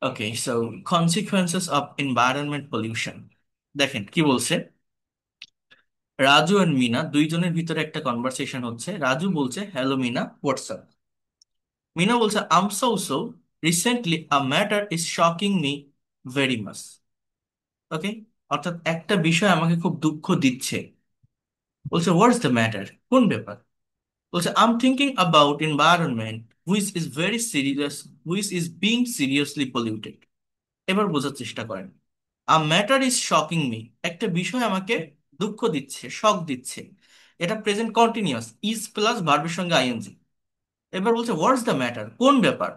Okay, so consequences of environment pollution. দেখেন কি বলছে। রাজু আর মিনা দুইজনের ভিতরে একটা কনভারসেশন হচ্ছে। রাজু বলছে, হ্যালো মিনা, হোয়াটসঅ্যাপ। মিনা বলছে, um so so recently a matter is shocking me very much. Okay, অর্থাৎ একটা বিষয় আমাকে খুব দুঃখ দিচ্ছে। বলছে, হোয়াটস দ্য ম্যাটার, কোন ব্যাপার? বলছে, um thinking about environment which is very serious, which is being seriously polluted. এবার বোঝার চেষ্টা করেন। A matter is shocking me, একটা বিষয় আমাকে দুঃখ দিচ্ছে, শক দিচ্ছে। এটা প্রেজেন্ট কন্টিনিউয়াস, ইজ প্লাস ভার্বের সঙ্গে আইএনজি। এবার বলছে হোয়াটস দ্য ম্যাটার, কোন ব্যাপার।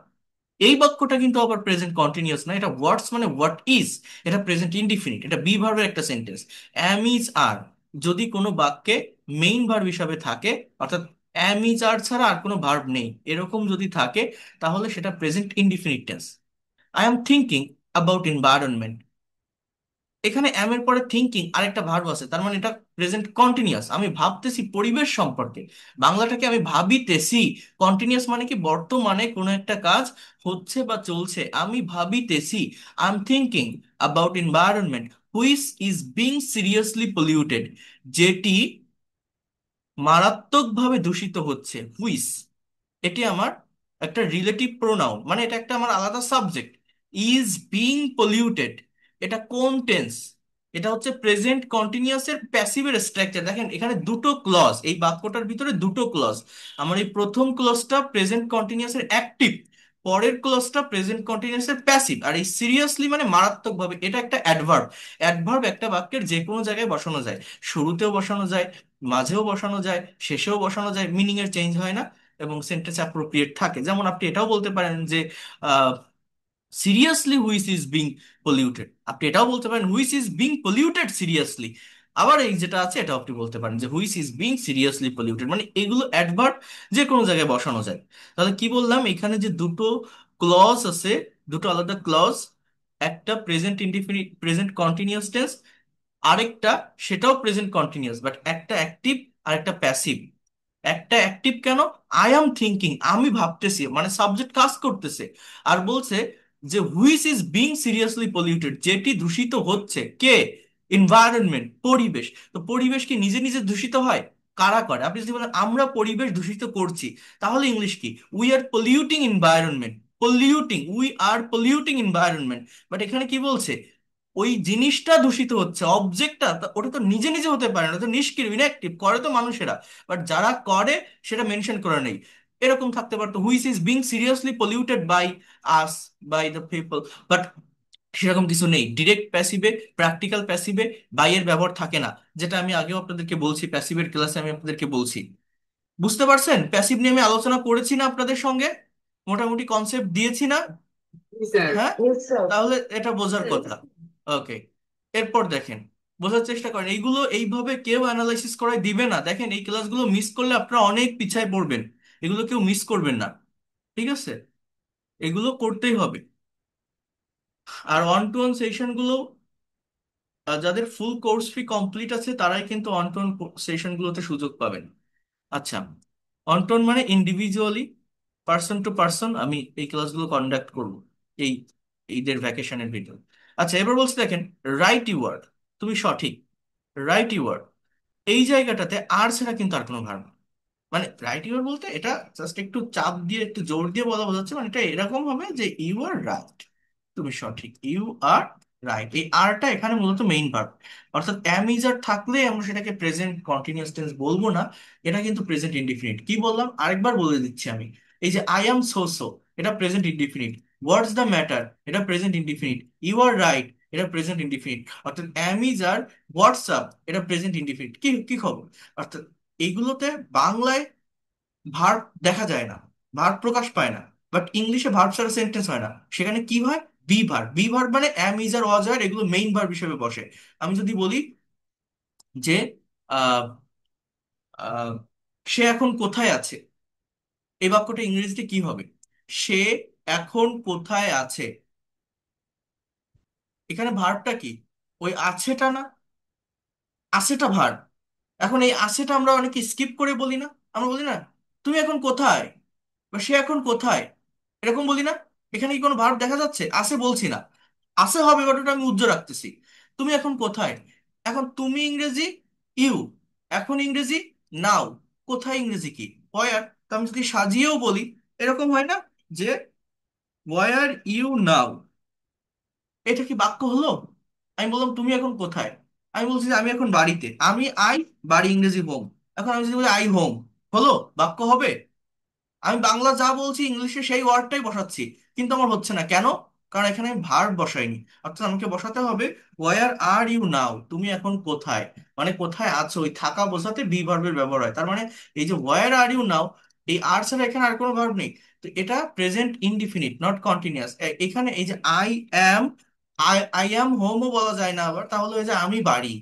এই বাক্যটা কিন্তু আবার প্রেজেন্ট কন্টিনিউয়াস না, এটা হোয়াটস মানে হোয়াট ইজ। এটা প্রেজেন্ট ইনডিফিনিট, এটা বি ভার্বের একটা সেন্টেন্স। অ্যাম ইজ আর যদি কোনো বাক্যে মেইন ভার্ব হিসাবে থাকে, অর্থাৎ অ্যাম ইজ আর ছাড়া আর কোনো ভার্ব নেই, এরকম যদি থাকে, তাহলে সেটা present indefinite tense. I am thinking about environment, এখানে am এর পরে থিঙ্কিং আরেকটা ভার্ব আছে, তার মানে এটা প্রেজেন্ট কন্টিনিউয়াস। আমি ভাবতেছি পরিবেশ সম্পর্কে, বাংলাটাকে আমি ভাবিতেছি। কন্টিনিউয়াস মানে কি, বর্তমানে কোনো একটা কাজ হচ্ছে বা চলছে, আমি ভাবিতেছি। I am thinking about environment which is being seriously polluted, যেটি মারাত্মকভাবে দূষিত হচ্ছে। হুইস, এটি আমার একটা রিলেটিভ প্রোনাউন, মানে এটা একটা আমার আলাদা সাবজেক্ট। ইজ বিং পলিউটেড, এটা কোন টেন্স? এটা হচ্ছে প্রেজেন্ট কন্টিনিউয়াস এর প্যাসিভের স্ট্রাকচার। দেখেন এখানে দুটো ক্লজ, এই বাক্যটার ভিতরে দুটো ক্লজ। আমার এই প্রথম ক্লজটা প্রেজেন্ট কন্টিনিউয়াস এর অ্যাক্টিভ, পরের ক্লজটা প্রেজেন্ট কন্টিনিউয়াস এর প্যাসিভ। আর এই সিরিয়াসলি মানে মারাত্মকভাবে, এটা একটা অ্যাডভার্ব। অ্যাডভার্ব একটা বাক্যের যে কোনো জায়গায় বসানো যায়, শুরুতেও বসানো যায়, মাঝেও বসানো যায়, শেষেও বসানো যায়, মিনিং এর চেঞ্জ হয় না এবং সেন্টেন্স অ্যাপ্রোপ্রিয়েট থাকে। যেমন আপনি এটাও বলতে পারেন যে seriously which is being polluted, আপনি এটাও বলতে পারেন which is being polluted seriously. আবার এই যেটা আছে এটাও আপনি বলতে পারেন যে which is being seriously polluted, মানে এগুলো অ্যাডভার্ব, যে কোনো জায়গায় বসানো যায়। তাহলে কি বললাম, এখানে যে দুটো ক্লজ আছে, দুটো আলাদা ক্লজ, একটা present indefinite present continuous tense, আরেকটা সেটাও প্রেজেন্ট কন্টিনিউয়াস, বাট একটা অ্যাক্টিভ আর একটা প্যাসিভ। একটা অ্যাক্টিভ কেন, আই অ্যাম থিঙ্কিং, আমি ভাবতেছি, মানে সাবজেক্ট কাজ করতেছে। আর বলছে যে which is being seriously polluted, যেটি দূষিত হচ্ছে, কে? এনভায়রনমেন্ট, পরিবেশ। তো পরিবেশ কি নিজে নিজে দূষিত হয়? কারা করে? আপনি যদি বলেন আমরা পরিবেশ দূষিত করছি, তাহলে ইংলিশ কি? We are polluting environment. Polluting, we are polluting environment. But এখানে কি বলছে, ওই জিনিসটা দূষিত হচ্ছে, অবজেক্টটা, ওটা তো নিজে নিজে হতে পারে না, ওটা তো নিষ্ক্রিয়, ইনঅ্যাক্টিভ, করে তো মানুষেরা। বাট যারা করে সেটা মেনশন করা নেই। এরকম থাকতে পারতো which is being seriously polluted by us, by the people. But সেরকম কিছু নেই। ডিরেক্ট প্যাসিভে, প্র্যাকটিক্যাল প্যাসিভে বাই এর ব্যবহার থাকে না, যেটা আমি আগেও আপনাদেরকে বলছি, প্যাসিভের ক্লাসে আমি আপনাদেরকে বলছি। বুঝতে পারছেন? প্যাসিভ নিয়ে আমি আলোচনা করেছি না আপনাদের সঙ্গে? মোটামুটি কনসেপ্ট দিয়েছি না? জি স্যার। হ্যাঁ, ইয়েস স্যার। তাহলে এটা বোঝার কথা। ওকে, এরপর দেখেন, বোঝার চেষ্টা করেন। এইগুলো এইভাবে কেউ অ্যানালাইসিস করাই দিবে না। দেখেন এই ক্লাসগুলো মিস করলে আপনারা অনেক পিছায় পড়বেন, এগুলো কেউ মিস করবেন না। ঠিক আছে, এগুলো করতেই হবে। আর ওয়ান টু ওয়ান সেশনগুলো, যাদের ফুল কোর্স ফি কমপ্লিট আছে তারাই কিন্তু ওয়ান টু ওয়ান সেশনগুলোতে সুযোগ পাবেন। আচ্ছা, ওয়ান টু ওয়ান মানে ইন্ডিভিজুয়ালি, পার্সন টু পার্সন আমি এই ক্লাসগুলো কন্ডাক্ট করব এই ঈদের ভ্যাকেশনের ভিতর। আচ্ছা, এবার বলছি দেখেন, রাইট ইউয়ার্ড, তুমি সঠিক। রাইট ইউয়ার্ড, এই জায়গাটাতে আর ছাড়া কিন্তু আর কোনো ভার্ব, মানে রাইট ইউর বলতে এটা জাস্ট একটু চাপ দিয়ে একটু জোর দিয়ে বলা বোঝাচ্ছে, মানে এটা এরকম হবে যে ইউ আর রাইট, তুমি সঠিক, ইউ আর রাইট। এই আরটা এখানে মূলত মেইন ভার্ব, অর্থাৎ অ্যাম ইজ আর থাকলে আমরা সেটাকে প্রেজেন্ট কন্টিনিউয়াস টেন্স বলবো না, এটা কিন্তু প্রেজেন্ট ইনডিফিনিট। কি বললাম আরেকবার বলে দিচ্ছি আমি। এই যে আই অ্যাম সো সো, এটা present indefinite. What's the matter, এটা present indefinite. You are right, এটা প্রেজেন্ট ইনডিফিনিট। অর্থাৎ অ্যাম ইজ আর হোয়াটসঅ্যাপ, এটা প্রেজেন্ট ইনডিফিনিট। কি কি খবর? অর্থাৎ এইগুলোতে বাংলায় ভার্ব দেখা যায় না, ভার্ব প্রকাশ পায় না। বাট ইংলিশে ভার্ব ছাড়া সেন্টেন্স হয় না, সেখানে কি হয়? Be verb. বি ভার্ব মানে অ্যাম ইজ আর ওয়াজ আর, এগুলো মেইন ভার্ব হিসেবে বসে। আমি যদি বলি যে আহ, আহ, সে এখন কোথায় আছে, এই বাক্যটা ইংরেজিতে কি হবে? সে এখন কোথায় আছে। এখানে ভার্বটা কি? ওই আছেটা না, আছেটা ভার্ব। এখন এই আছেটা আমরা অনেকে স্কিপ করে বলি, না? আমরা বলি না, তুমি এখন কোথায়, বা সে এখন কোথায়, এরকম বলি না? এখানে কি কোনো ভার্ব দেখা যাচ্ছে? আছে বলছি না, আছে হবে বাট ওটা আমি উজ্জ্ব রাখতেছি। তুমি এখন কোথায়? এখন তুমি ইংরেজি ইউ, এখন ইংরেজি নাও। কোথায় ইংরেজি কি? ওয়ার। তো আমি যদি সাজিয়েও বলি, এরকম হয় না যে ওয়ার ইউ নাও, এটা কি বাক্য হলো? আমি বললাম তুমি এখন কোথায়, আমি বলছি যে আমি এখন বাড়িতে, আমি আই, বাড়ি ইংরেজি হোম। এখন আমি যদি বলি আই হোম, হলো? বাক্য হবে? আমি বাংলা যা বলছি ইংলিশে সেই ওয়ার্ডটাই বসাচ্ছি, কিন্তু আমার হচ্ছে না কেন? কারণ এখানে আমি ভার্ব বসাইনি। অর্থাৎ আমাকে বসাতে হবে ওয়ার আর ইউ নাও, তুমি এখন কোথায়, মানে কোথায় আছো। ওই থাকা বোঝাতে বি ভার্বের ব্যবহার হয়। তার মানে এই যে ওয়ার আর ইউ নাও, এই আর ছাড়া এখানে আর কোনো ভার্ব নেই। তো এটা প্রেজেন্ট ইনডিফিনিট, নট কন্টিনিউয়াস। এখানে এই যে আই অ্যাম, আই অ্যাম হোমও বলা যায় না আবার, তাহলে ওই যে আমি বাড়ি,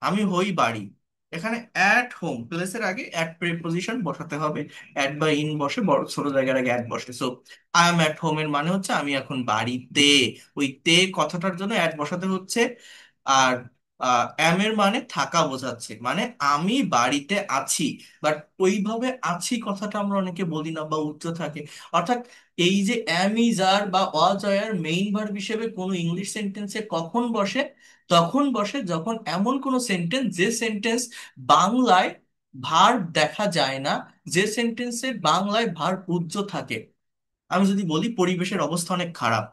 আমি হই বাড়ি। এখানে অ্যাট হোম প্লেসের আগে অ্যাট প্রিপোজিশন বসাতে হবে। অ্যাট বা ইন বসে, বড় ছোট জায়গার আগে অ্যাট বসে। So I am at home এর মানে হচ্ছে আমি এখন বাড়িতে। ওই তে কথাটার জন্য অ্যাট বসাতে হচ্ছে। আর অ্যাম এর মানে থাকা বোঝাচ্ছে, মানে আমি বাড়িতে আছি। বাট ওইভাবে আছি কথাটা আমরা অনেকে বলি না বা উচ্চ থাকে। অর্থাৎ এই যে অ্যাম ইজ আর বা ওয়াজ আর মেইন ভার্ব হিসেবে কোনো ইংলিশ সেন্টেন্সে কখন বসে? তখন বসে যখন এমন কোনো সেন্টেন্স, যে সেন্টেন্স বাংলায় ভার্ব দেখা যায় না, যে সেন্টেন্সে বাংলায় ভার্ব উজ্জ্ব থাকে। আমি যদি বলি পরিবেশের অবস্থা অনেক খারাপ,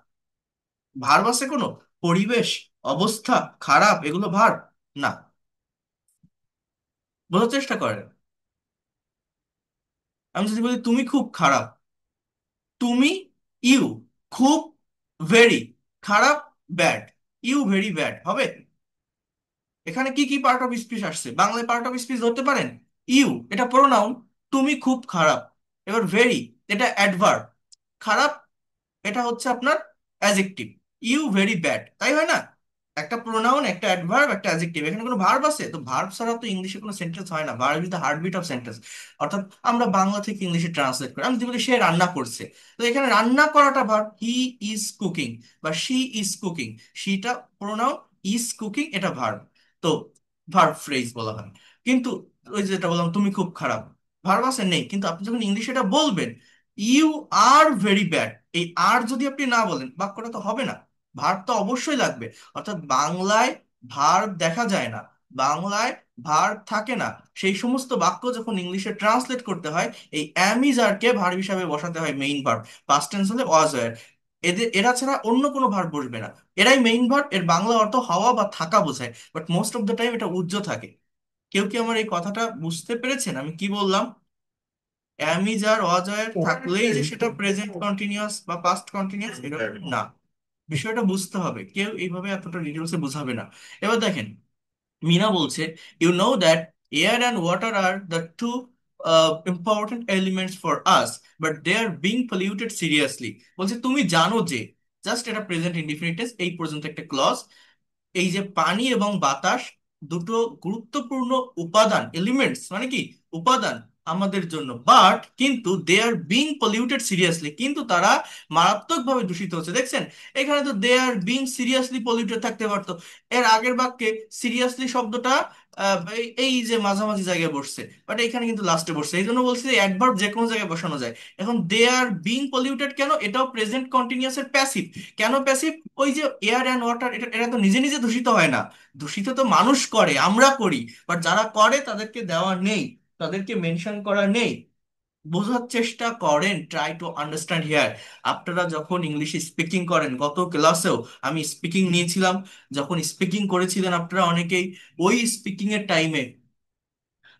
ভার্ব আছে কোনো? পরিবেশ, অবস্থা, খারাপ, এগুলো ভার্ব না। বোঝার চেষ্টা করেন। আমি যদি বলি তুমি খুব খারাপ, তুমি ইউ, খুব ভেরি, খারাপ ব্যাড, ইউ ভেরি ব্যাড হবে? এখানে কি কি পার্ট অফ স্পিচ আসছে? বাংলায় পার্ট অফ স্পিচ ধরতে পারেন। ইউ, এটা প্রোনাউন, তুমি খুব খারাপ। এবার ভেরি, এটা অ্যাডভার্ব, খারাপ এটা হচ্ছে আপনার অ্যাজেক্টিভ। ইউ ভেরি ব্যাড, তাই হয় না? একটা প্রোনাউন, একটা অ্যাডভার্ব, একটা অ্যাজেক্টিভ, এখানে কোনো ভার্ব আছে? তো ভার্ব ছাড়া তো ইংলিশে কোনো সেন্টেন্স হয় না। Verb is the heartbeat of sentence. অর্থাৎ আমরা বাংলা থেকে ইংলিশে ট্রান্সলেট করি। আমি যদি বলি সে রান্না করছে, তো এখানে রান্না করাটা ভার্ব, হি ইজ কুকিং বা শি ইজ কুকিং। শিটা প্রোনাউন, ইজ কুকিং এটা ভার্ব। তো ভার্ব ফ্রেজ বলা হয়। কিন্তু ওই যেটা বললাম তুমি খুব খারাপ, ভার্ব আছে নেই, কিন্তু আপনি যখন ইংলিশে এটা বলবেন, ইউ আর ভেরি ব্যাড, এই আর যদি আপনি না বলেন বাক্যটা তো হবে না। ভার্ব তো অবশ্যই লাগবে। অর্থাৎ বাংলায় ভার্ব দেখা যায় না, বাংলায় ভার্ব থাকে না, সেই সমস্ত বাক্য যখন ইংলিশে ট্রান্সলেট করতে হয়, এই অ্যাম ইজ আর কে ভার্ব হিসাবে বসাতে হয় মেইন ভার্ব। পাস্ট টেন্স হলে ওয়াজ ওয়্যার। এরা ছাড়া অন্য কোনো ভার্ব বসবে না। এরাই মেইন ভার্ব, এর বাংলা অর্থ হওয়া বা থাকা বোঝায়, but most of the time এটা উজ্জ্ব থাকে। কেউ কি আমার এই কথাটা বুঝতে পেরেছেন আমি কি বললাম? অ্যামিজ আর অজয়ের থাকলেই যে সেটা প্রেজেন্ট কন্টিনিউয়াস বা পাস্ট কন্টিনিউয়াস এটা না। বিষয়টা বুঝতে হবে, কেউ এইভাবে এতটা ডিটেলসে বোঝাবে না। এবার দেখেন, মিনা বলছে you know that air and water are the two important elements for us, but they are being polluted seriously. বলছে তুমি জানো যে, জাস্ট এটা প্রেজেন্ট ইনডিফিনিট, এই পর্যন্ত একটা ক্লজ। এই যে পানি এবং বাতাস দুটো গুরুত্বপূর্ণ উপাদান, এলিমেন্টস মানে কি? উপাদান আমাদের জন্য, বাট কিন্তু দে আর বিং পলিউটেড সিরিয়াসলি, কিন্তু তারা মারাত্মকভাবে দূষিত হচ্ছে। দেখছেন, এখানে তো দে আর বিং সিরিয়াসলি পলিউটেড থাকতে পারতো। এর আগের বাক্যে সিরিয়াসলি শব্দটা এই যে মাঝামাঝি জায়গায় বসছে, বাট এখানে কিন্তু লাস্টে বসছে। এই জন্য বলছি যে অ্যাডভার্ব যে কোনো জায়গায় বসানো যায়। এখন দে আর বিং পলিউটেড কেন? এটাও প্রেজেন্ট কন্টিনিউয়াস এর প্যাসিভ। কেন প্যাসিভ? ওই যে এয়ার অ্যান্ড ওয়াটার, এটা এরা তো নিজে নিজে দূষিত হয় না, দূষিত তো মানুষ করে, আমরা করি। বাট যারা করে তাদেরকে দেওয়া নেই, তাদেরকে মেনশন করা নেই। বোঝার চেষ্টা করেন, ট্রাই টু আন্ডারস্ট্যান্ড হিয়ার। আপনারা যখন ইংলিশে স্পিকিং করেন, গত ক্লাসেও আমি স্পিকিং নিয়েছিলাম, যখন স্পিকিং করেছিলেন আপনারা অনেকেই, ওই স্পিকিং এর টাইমে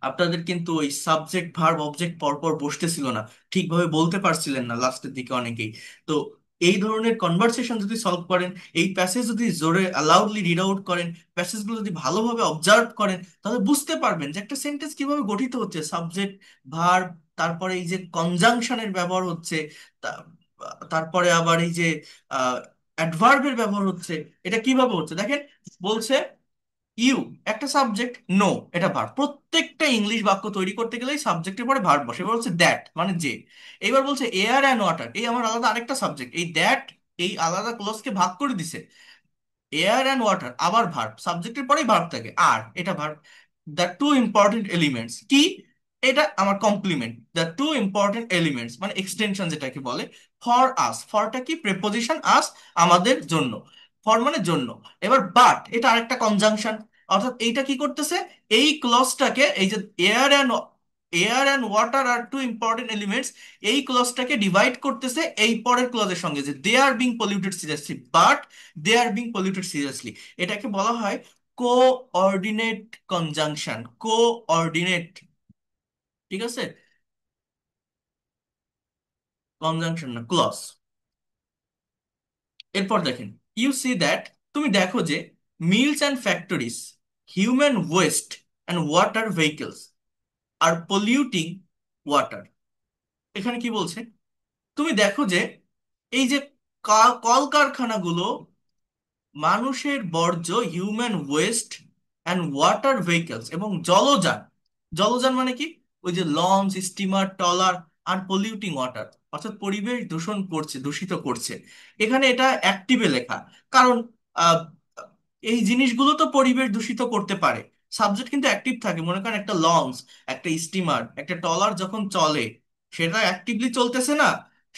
আপনাদের কিন্তু ওই সাবজেক্ট ভার্ব অবজেক্ট পরপর বসতেছিল না, ঠিকভাবে বলতে পারছিলেন না লাস্টের দিকে অনেকেই। তো এই ধরনের কনভারসেশন যদি সলভ করেন, এই প্যাসেজ যদি জোরে অ্যালাউডলি রিড আউট করেন, প্যাসেজগুলো যদি ভালোভাবে অবজার্ভ করেন, তাহলে বুঝতে পারবেন যে একটা সেন্টেন্স কিভাবে গঠিত হচ্ছে। সাবজেক্ট, ভার্ব, তারপরে এই যে কনজাংশনের ব্যবহার হচ্ছে, তা- তারপরে আবার এই যে অ্যাডভার্বের ব্যবহার হচ্ছে, এটা কিভাবে হচ্ছে দেখেন। বলছে ইউ একটা সাবজেক্ট, নো এটা ভার্ব। প্রত্যেকটা ইংলিশ বাক্য তৈরি করতে গেলেই সাবজেক্টের পরে ভার্ব বসে। এবার বলছে দ্যাট মানে যে। এবার বলছে এয়ার অ্যান্ড ওয়াটার, এই আমার আলাদা আরেকটা সাবজেক্ট, এই দ্যাট এই আলাদা ক্লজকে ভাগ করে দিছে। এয়ার অ্যান্ড ওয়াটার আবার ভার্ব, সাবজেক্টের পরেই ভার্ব থাকে, আর এটা verb. The two important elements কি? এটা আমার complement. The two important elements মানে এক্সটেনশন যেটাকে বলে, ফর আস, ফরটা কি প্রেপোজিশন, আস আমাদের জন্য, ফর মানে জন্য। এবার বাট এটা আরেকটা কনজাংশন, অর্থাৎ এইটা কি করতেছে, এই ক্লজটাকে, এই যে air and water are two important elements, এই ক্লজটাকে ডিভাইড করতেছে এই পরের ক্লজের সঙ্গে, যে they are being polluted seriously, but they are being polluted seriously. এটাকে বলা হয় কোঅর্ডিনেট কনজাংশন, কোঅর্ডিনেট, ঠিক আছে, কনজাংশন না ক্লজ। এরপর দেখেন, ইউ সি দ্যাট, তুমি দেখো যে mills and factories, human waste and water vehicles are polluting water. এখানে কি বলছে, তুমি দেখো যে এই যে কলকারখানাগুলো মানুষের বর্জ্য, human waste and water vehicles, এবং জলযান, জলযান মানে কি, ওই যে লঞ্চ, স্টিমার, ট্রলার, আর পলিউটিং ওয়াটার, অর্থাৎ পরিবেশ দূষণ করছে, দূষিত করছে। এখানে এটা অ্যাক্টিভে লেখা, কারণ আহ, এই জিনিসগুলো তো পরিবেশ দূষিত করতে পারে, সাবজেক্ট কিন্তু অ্যাক্টিভ থাকে। মনে করেন একটা লঞ্চ, একটা স্টিমার, একটা ট্রলার যখন চলে, সেটা অ্যাক্টিভলি চলতেছে না,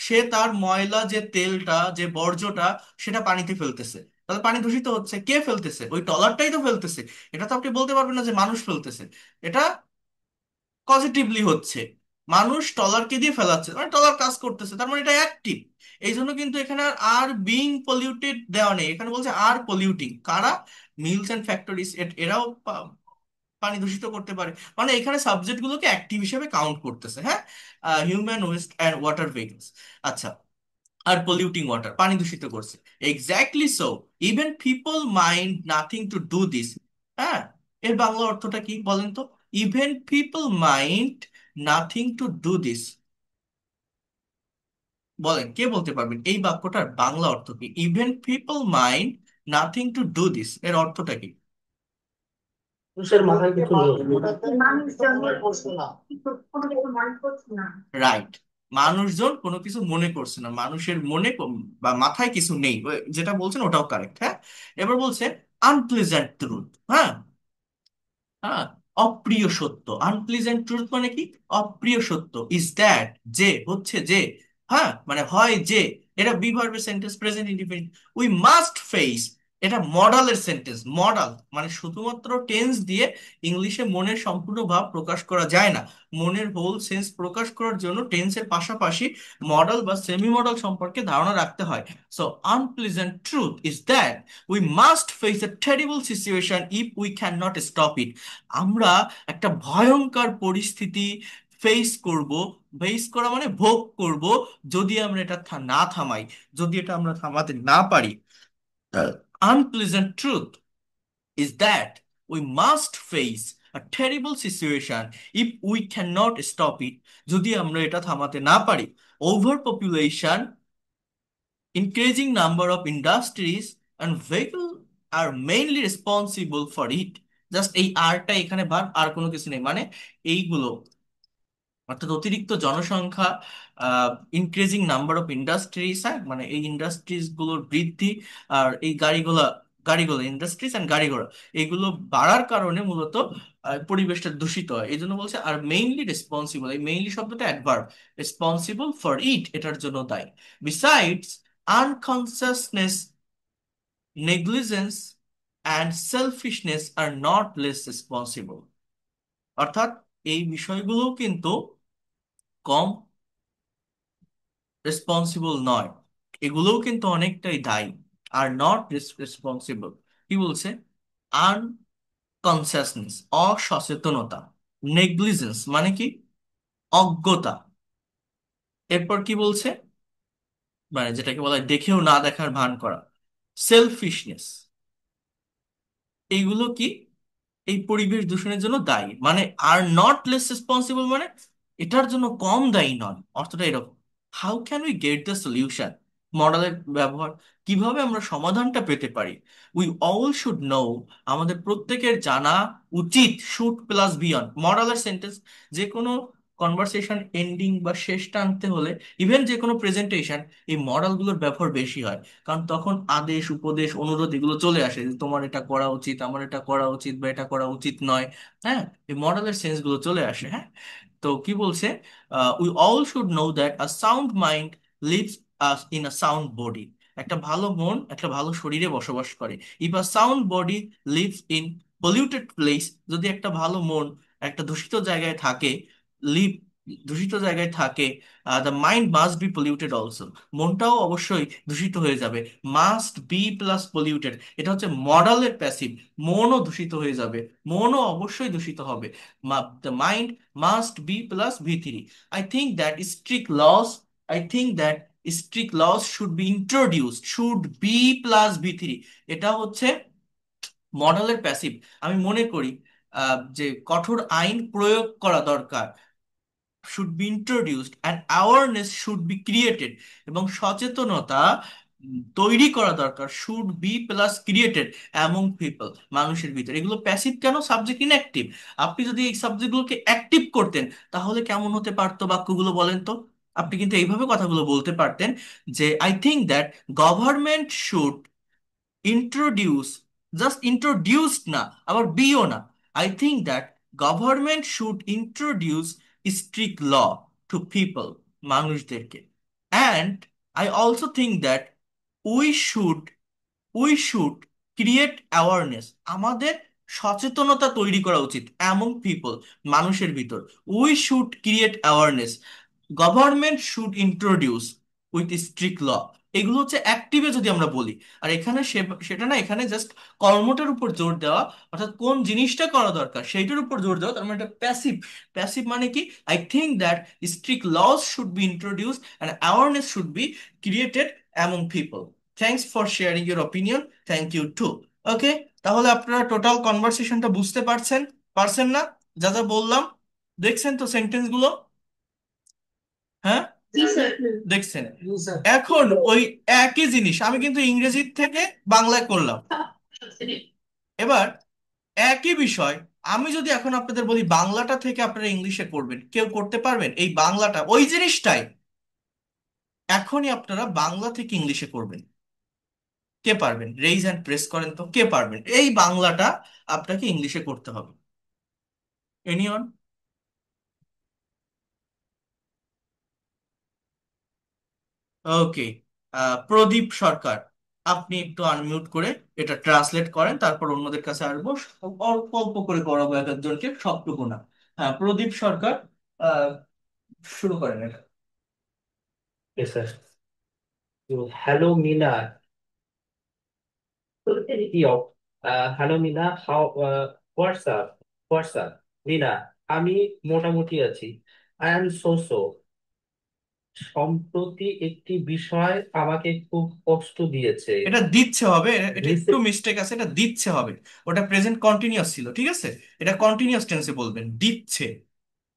সে তার ময়লা যে তেলটা, যে বর্জ্যটা, সেটা পানিতে ফেলতেছে, তাহলে পানি দূষিত হচ্ছে। কে ফেলতেছে? ওই ট্রলারটাই তো ফেলতেছে। এটা তো আপনি বলতে পারবেন না যে মানুষ ফেলতেছে। এটা পজিটিভলি হচ্ছে, মানুষ ট্রলারকে দিয়ে ফেলাচ্ছে, মানে ট্রলার কাজ করতেছে, তার মানে এটা অ্যাক্টিভ। এই জন্য কিন্তু এখানে আর আর বিং পলিউটেড দেওয়া নেই, এখানে বলছে আর পলিউটিং। কারা? মিলস অ্যান্ড ফ্যাক্টরিজ, এরাও পানি দূষিত করতে পারে, মানে এখানে সাবজেক্ট গুলোকে অ্যাক্টিভ হিসেবে কাউন্ট করতেছে, হ্যাঁ। Human waste and water vehicles, আচ্ছা, আর পলিউটিং ওয়াটার, পানি দূষিত করছে। Exactly so, even people mind nothing to do this. হ্যাঁ, এর বাংলা অর্থটা কি বলেন তো? Even people mind nothing to do this, বলেন কে বলতে পারবেন এই বাক্যটার বাংলা অর্থ কি? Even people mind nothing to do this, এর অর্থটা কি? মানুষের মাথায় কিছু নেই। রাইট, মানুষজন কোনো কিছু মনে করছে না, মানুষের মনে বা মাথায় কিছু নেই, যেটা বলছেন ওটাও কারেক্ট, হ্যাঁ। এবার বলছে আনপ্লেজেন্ট ট্রুথ, হ্যাঁ, হ্যাঁ, অপ্রিয় সত্য। আনপ্লিজেন্ট ট্রুথ মানে কি? অপ্রিয় সত্য। ইজ দ্যাট, যে হচ্ছে যে, হ্যাঁ মানে হয় যে, এটা বি ভার্বের sentence, present indefinite. We must face, এটা মডালের সেন্টেন্স। মডাল মানে শুধুমাত্র টেন্স দিয়ে ইংলিশে মনের সম্পূর্ণ ভাব প্রকাশ করা যায় না। মনের হোল সেন্স প্রকাশ করার জন্য টেন্সের পাশাপাশি মডাল বা সেমি মডাল সম্পর্কে ধারণা রাখতে হয়। So unpleasant truth is that we must face a terrible situation if we can not stop ইট। আমরা একটা ভয়ঙ্কর পরিস্থিতি ফেস করব, ফেস করা মানে ভোগ করব, যদি আমরা এটা না থামাই, যদি এটা আমরা থামাতে না পারি। Unpleasant truth is that we must face a terrible situation if we cannot stop it, যদি আমরা এটা থামাতে না পারি। Over population, increasing number of industries and vehicles are mainly responsible for it. Just এই আরটা এখানে ভাগ, আর কোনো কিছু নেই, মানে এইগুলো, অর্থাৎ অতিরিক্ত জনসংখ্যা, ইনক্রিজিং নাম্বার অফ ইন্ডাস্ট্রিজ, হ্যাঁ মানে এই ইন্ডাস্ট্রিজ গুলোর বৃদ্ধি, আর এই গাড়িগুলো ইন্ডাস্ট্রিজ অ্যান্ড গাড়িঘোড়া, এগুলো বাড়ার কারণে মূলত পরিবেশটা দূষিত হয়। এই জন্য বলছে আর মেইনলি রেসপন্সিবল, এই মেইনলি শব্দটা অ্যাডভার্ব, রেসপন্সিবল ফর ইট, এটার জন্য দায়ী। Besides, unconsciousness, negligence and selfishness are not less responsible. অর্থাৎ এই বিষয়গুলোও কিন্তু কম রেসপন্সিবল নয়, এগুলোও কিন্তু অনেকটাই দায়ী। আর নট রেসপন্সিবল, কি বলছে? আনকনসাসনেস, অসচেতনতা, নেগলিজেন্স মানে কি? অজ্ঞতা। এরপর কি বলছে? মানে যেটাকে বলা হয় দেখেও না দেখার ভান করা, সেলফিশনেস, এইগুলো কি এই পরিবেশ দূষণের জন্য দায়ী। মানে আর নট লেস রেসপন্সিবল মানে এটার জন্য কম দায়ী নন, অর্থটা এরকম। How can we get the solution, মডেলের ব্যবহার, কিভাবে আমরা সমাধানটা পেতে পারি? উই অল শুড নো, আমাদের প্রত্যেকের জানা উচিত। শুড প্লাস বিয়ন্ড, মডেলের সেন্টেন্স, যে কোনো কনভারসেশন এন্ডিং বা শেষ টানতে হলে, ইভেন যে কোনো প্রেজেন্টেশন, এই মডেলগুলোর ব্যবহার বেশি হয়, কারণ তখন আদেশ, উপদেশ, অনুরোধ এগুলো চলে আসে, যে তোমার এটা করা উচিত, আমার এটা করা উচিত, বা এটা করা উচিত নয়, হ্যাঁ, এই মডেলের সেন্স গুলো চলে আসে, হ্যাঁ। তো কি বলছে? We all should know that a sound mind lives in a sound body. একটা ভালো মন একটা ভালো শরীরে বসবাস করে। If a sound body lives in polluted place, যদি একটা ভালো মন একটা দূষিত জায়গায় থাকে, লিভ দূষিত জায়গায় থাকে, the mind must B polluted also, মনটাও অবশ্যই দূষিত হয়ে যাবে। মাস্ট বি প্লাস পলিউটেড, এটা হচ্ছে মডালের প্যাসিভ। মনও দূষিত হয়ে যাবে, মনও অবশ্যই দূষিত হবে। The mind must be plus ভি3। I think that strict laws, I think that strict laws should be introduced, should be plus v3। এটা হচ্ছে মডেলের প্যাসিভ। আমি মনে করি যে কঠোর আইন প্রয়োগ করা দরকার, should be introduced and awareness should be created, এবং সচেতনতা তৈরি করা দরকার, should be plus created among people, মানুষের ভিতরে। এগুলো প্যাসিভ কেন? Subject inactive. আপনি যদি এই সাবজেক্টগুলোকে অ্যাক্টিভ করতেন তাহলে কেমন হতে পারতো বাক্যগুলো বলেন তো? আপনি কিন্তু এইভাবে কথাগুলো বলতে পারতেন যে I think that government should introduce, just introduced না, আবার বিও না, I think that government should introduce strict law to people, মানুষদেরকে। And I also think that we should we should create awareness, আমাদের সচেতনতা তৈরি করা উচিত অ্যামং পিপল, মানুষের ভিতর। We should create awareness, government should introduce with strict law. এগুলো হচ্ছে অ্যাক্টিভে যদি আমরা বলি। আর এখানে সেটা না, এখানে জাস্ট কর্মটার উপর জোর দেওয়া, অর্থাৎ কোন জিনিসটা করা দরকার সেইটার উপর জোর দেওয়া, তার মানে এটা প্যাসিভ। প্যাসিভ মানে কি? I think that strict laws should be introduced and awareness should be created among people. Thanks for sharing your opinion, thank you too. Okay, তাহলে আপনারা টোটাল কনভারসেশনটা বুঝতে পারছেন? পারছেন না? যা যা বললাম দেখছেন তো সেন্টেন্সগুলো? হ্যাঁ, জি স্যার। দেখছেন। জি স্যার। এখন ওই একই জিনিস আমি কিন্তু ইংরেজির থেকে বাংলায় করলাম। এবার একই বিষয় আমি যদি এখন আপনাদের বলি বাংলাটা থেকে আপনারা ইংলিশে করবেন, কেউ করতে পারবেন? এই বাংলাটা ওই জিনিসটাই এখনই আপনারা বাংলা থেকে ইংলিশে করবেন। কে পারবেন? রেইজ হ্যান্ড প্রেস করেন তো, কে পারবেন এই বাংলাটা আপনাকে ইংলিশে করতে হবে? এনিওন? ওকে, প্রদীপ সরকার, আপনি একটু আনমিউট করে এটা ট্রান্সলেট করেন, তারপর অন্যদের কাছে আসবো। অল্প অল্প করে করাবো, এক একজনকে, সবটুকু না। হ্যাঁ, প্রদীপ সরকার, আহ, শুরু করেন এটা। Yes, sir. So, hello, Mina. Yo, hello, Mina. How, what's up? What's up? Mina, আমি মোটামুটি আছি। I am so. সম্প্রতি একটি বিষয় আমাকে খুব কষ্ট দিয়েছে। এটা দিচ্ছে হবে, এটা একটু রিসে- মিস্টেক আছে, এটা দিচ্ছে হবে। ওটা প্রেজেন্ট কন্টিনিউয়াস ছিল, ঠিক আছে? এটা কন্টিনিউয়াস টেন্সে বলবেন, দিচ্ছে।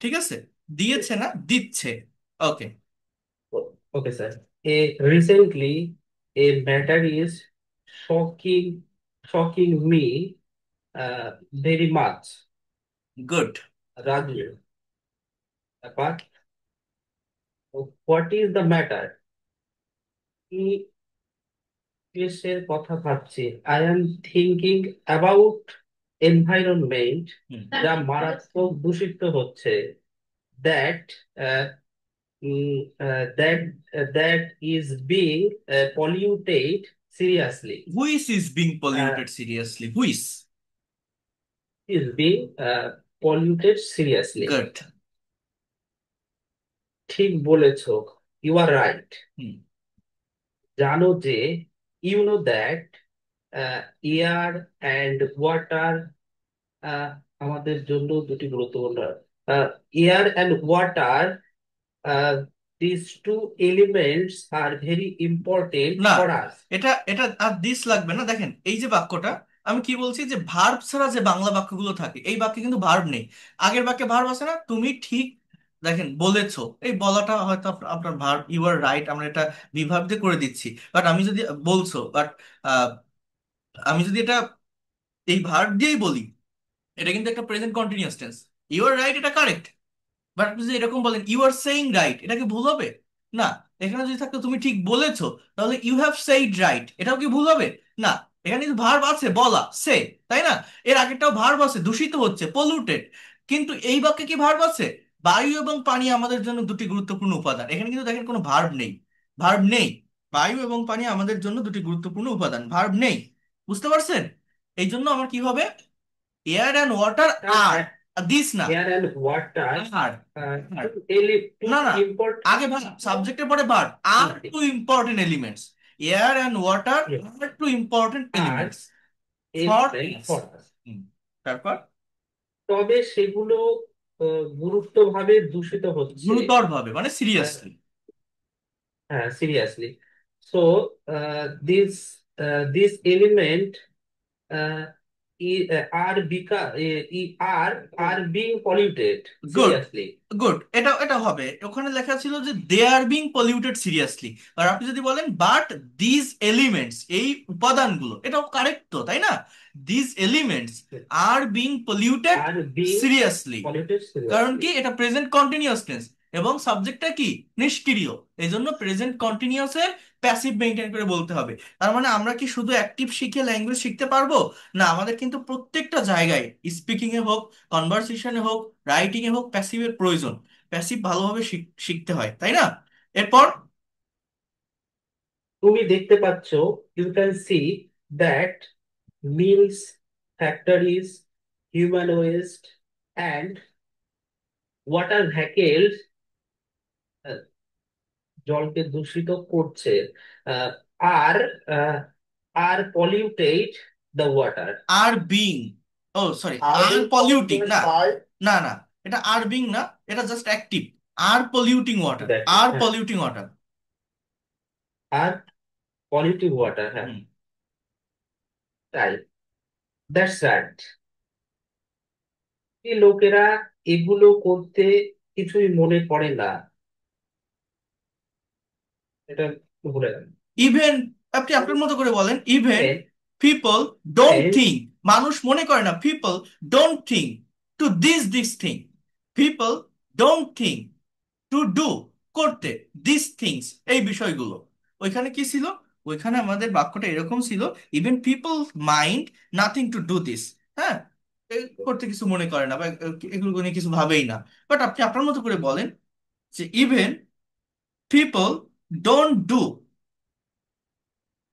ঠিক আছে, দিয়েছে না, দিচ্ছে। ওকে। Okay, sir. Recently, a matter is shocking me very much. Good. Raju, but what is the matter? কি কেসের কথা ভাবছি? I am thinking about environment যা মারাত্মক দূষিত হচ্ছে। That uh, that is being polluted seriously. Which is being Uh, polluted seriously? Which? is being polluted seriously. Good. ঠিক বলেছো। You are right. জানো যে, you know that air and water আমাদের জন্য দুটি গুরুত্বপূর্ণ। Air and water, uh, these two elements are very important না, for us. এটা এটা আর দিস লাগবে না। দেখেন এই যে বাক্যটা, আমি কি বলছি যে ভার্ব ছাড়া যে বাংলা বাক্যগুলো থাকে এই বাক্যে কিন্তু ভার্ব নেই। আগের বাক্যে ভার্ব আছে না, তুমি ঠিক দেখেন বলেছো, এই বলাটা হয়তো আপনার ভার্ব, ইউ আর রাইট, আমরা এটা বিভাগ দিয়ে করে দিচ্ছি। বাট আমি যদি বলছো, বাট আমি যদি এটা এই ভার্ব দিয়েই বলি, এটা কিন্তু একটা present continuous tense. You are right, এটা কারেক্ট। বাট আপনি যদি এরকম বলেন ইউ আর সেইং রাইট, এটা কি ভুল হবে? না। এখানে যদি থাকতো তুমি ঠিক বলেছো, তাহলে ইউ হ্যাভ সেইড রাইট, এটাও কি ভুল হবে? না। এখানে কিন্তু ভার্ব আছে বলা, সে, তাই না? এর আগেরটাও ভার্ব আছে, দূষিত হচ্ছে, পলিউটেড। কিন্তু এই বাক্যে কি ভার্ব আছে? বায়ু এবং পানি আমাদের জন্য দুটি গুরুত্বপূর্ণ উপাদান, এখানে কিন্তু দেখেন কোনো ভার্ব নেই। ভার্ব নেই। বায়ু এবং পানি আমাদের জন্য দুটি গুরুত্বপূর্ণ উপাদান, ভার্ব নেই। বুঝতে পারছেন? এই জন্য আমার কি হবে, air and water are, this না, air and water are, are, two না না, ইম্পর্টেন্ট, আগে ভার্ব, সাবজেক্টের পরে verb, are two important elements, air and water are two important are elements for element as. For. তারপর তবে সেগুলো গুরুত্বভাবে দূষিত হচ্ছে। গুরুতর ভাবে মানে আহ, সিরিয়াসলি। হ্যাঁ, seriously. So this this element are become are are being polluted good, seriously. Good, এটা হবে, ওখানে লেখা ছিল যে they are being polluted seriously. আর আপনি যদি বলেন বাট দিজ এলিমেন্টস, এই উপাদানগুলো, এটাও কারেক্ট তো, তাই না? These elements R being polluted Are being seriously. polluted কারণ কি, seriously. এটা প্রেজেন্ট কন্টিনিউয়াস টেন্স এবং সাবজেক্টটা কি, নিষ্ক্রিয়। এই জন্য প্রেজেন্ট কন্টিনিউয়াস এর প্যাসিভ মেনটেন করে বলতে হবে। তার মানে আমরা কি শুধু অ্যাক্টিভ শিখে ল্যাঙ্গুয়েজ শিখতে পারবো? না, আমাদের কিন্তু প্রত্যেকটা জায়গায়, স্পিকিং এ হোক, কনভারসেশনে হোক, রাইটিং এ হোক, প্যাসিভের প্রয়োজন। প্যাসিভ ভালোভাবে শিখতে হয়, তাই না? এরপর তুমি দেখতে পাচ্ছ, you can see that mills, factories, human waste and water vehicles জলকে দূষিত করছে, ah, are are polluted the water. Are being, oh sorry, are are being polluting polluted না, বাই, না না, এটা আর বিং না, এটা just active. Are polluting water, দেখ, আর হ্যাঁ, polluting water. Are polluting water, হ্যাঁ, হুম। তাই, দ্যাটস রাইট। এই লোকেরা এগুলো করতে কিছুই মনে করে না, এটা ভুলে গেল। ইভেন, আপনি আপনার মতো করে বলেন, even even people don't even think, মানুষ মনে করে না, people don't think to this thing, people don't think to do, করতে, দিস থিংস, এই বিষয়গুলো। ওইখানে কি ছিল, ওইখানে আমাদের বাক্যটা এরকম ছিল, even people mind nothing to do this. হ্যাঁ, করতে কিছু মনে করে না বা এগুলো নিয়ে কিছু ভাবেই না। বাট আপনি আপনার মতো করে বলেন যে even people don't do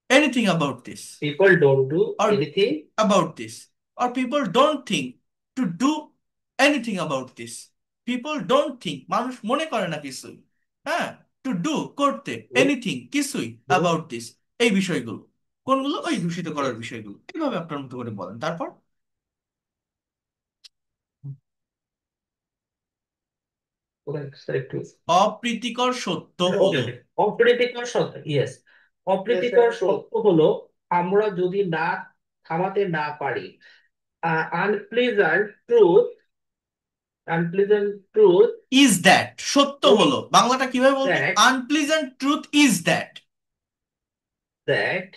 anything about this, people don't do or anything. about this, or people don't think to do anything about this, people don't think, মানুষ মনে করে না কিছুই, হ্যাঁ, টু ডু, করতে, এনিথিং, কিছুই, about this, এই বিষয়গুলো কোনগুলো, ওই দূষিত করার বিষয়গুলো। এইভাবে আপনার মতো করে বলেন। তারপর একটু অপ্রীতিকর সত্য ওকে, হলো, ওকে, অপ্রীতিকর সত্য, ইয়েস, অপ্রীতিকর সত্য হলো আমরা যদি না থামাতে না পারি। Unpleasant truth, unpleasant truth is that, সত্য উই হলো, বাংলাটা কিভাবে বলবো, that unpleasant truth is that, that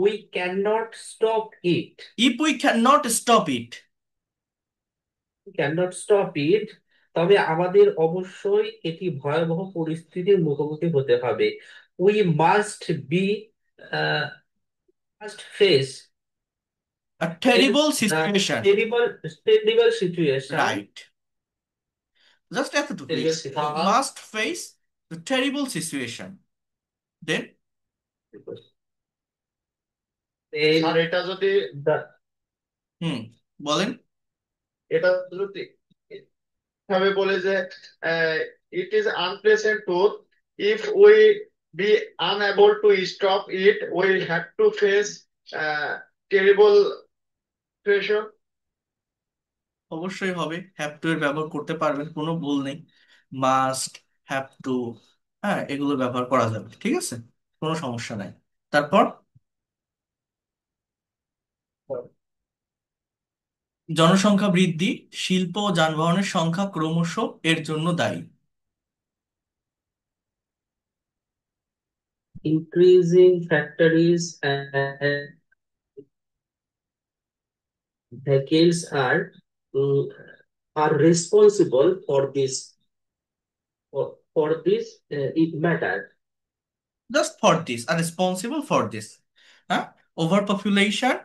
we can not stop it, if we can not stop it, can not stop it, তবে আমাদের অবশ্যই এটি ভয়াবহ পরিস্থিতির মুখোমুখি হতে হবে। We must be, must face a terrible situation, terrible, terrible situation. Right, just এতটুকুই, must face the terrible situation, then are এটা যদি, হুম, বলেন। এটা যদি ভাবে বলে যে it is unpleasant truth, if we be unable to stop it we have to face terrible situation. অবশ্যই হবে, হ্যাভ টু এর ব্যবহার করতে পারবেন, কোনো ভুল নেই। মাস্ট, হ্যাভ টু, হ্যাঁ, এগুলো ব্যবহার করা যাবে, ঠিক আছে, কোনো সমস্যা নাই। তারপর জনসংখ্যা বৃদ্ধি, শিল্প ও যানবাহনের সংখ্যা ক্রমশ এর জন্য দায়ী। Increasing factories and vehicles mm, are responsible for this, for this matter. Just for this, are responsible for this. Huh? Overpopulation,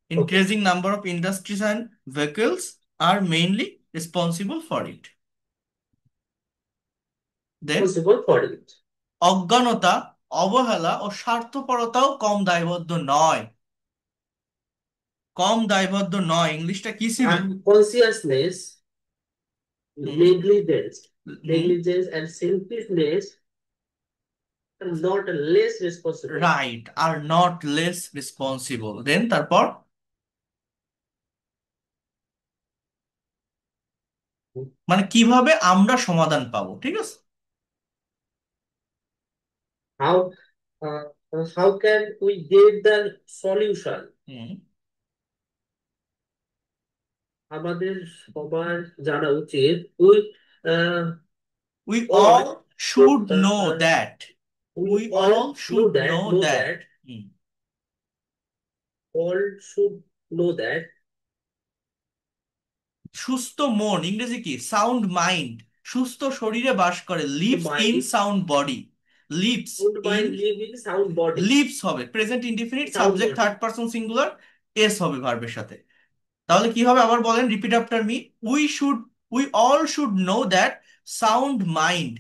Okay, increasing number of industries and vehicles are mainly responsible for it. Then responsible for it. অজ্ঞানতা, অবহেলা ও স্বার্থপরতাও কম দায়বদ্ধ নয়। কম দায়বদ্ধ নয়, ইংলিশটা কি ছিল? Unconsciousness, hmm hmm negligence and selfishness are not less responsible. Right, are not less responsible. Then তারপর, মানে কিভাবে আমরা সমাধান পাবো, ঠিক আছে। How how can we get the solution? হুম আমাদের সবার জানা উচিত we uh, we all all should should know that. We we all all should know know that know that. that all should know that সুস্থ মন ইংরেজি কি? Sound mind. সুস্থ শরীরে বাস করে, the lives in mind sound body. Lives sound in, mind live in sound body. Lives হবে present indefinite, Sound subject body. Third person singular, S হবে ভার্বের সাথে। তাহলে কি হবে আবার বলেন, repeat after me. We should, we all should know that sound mind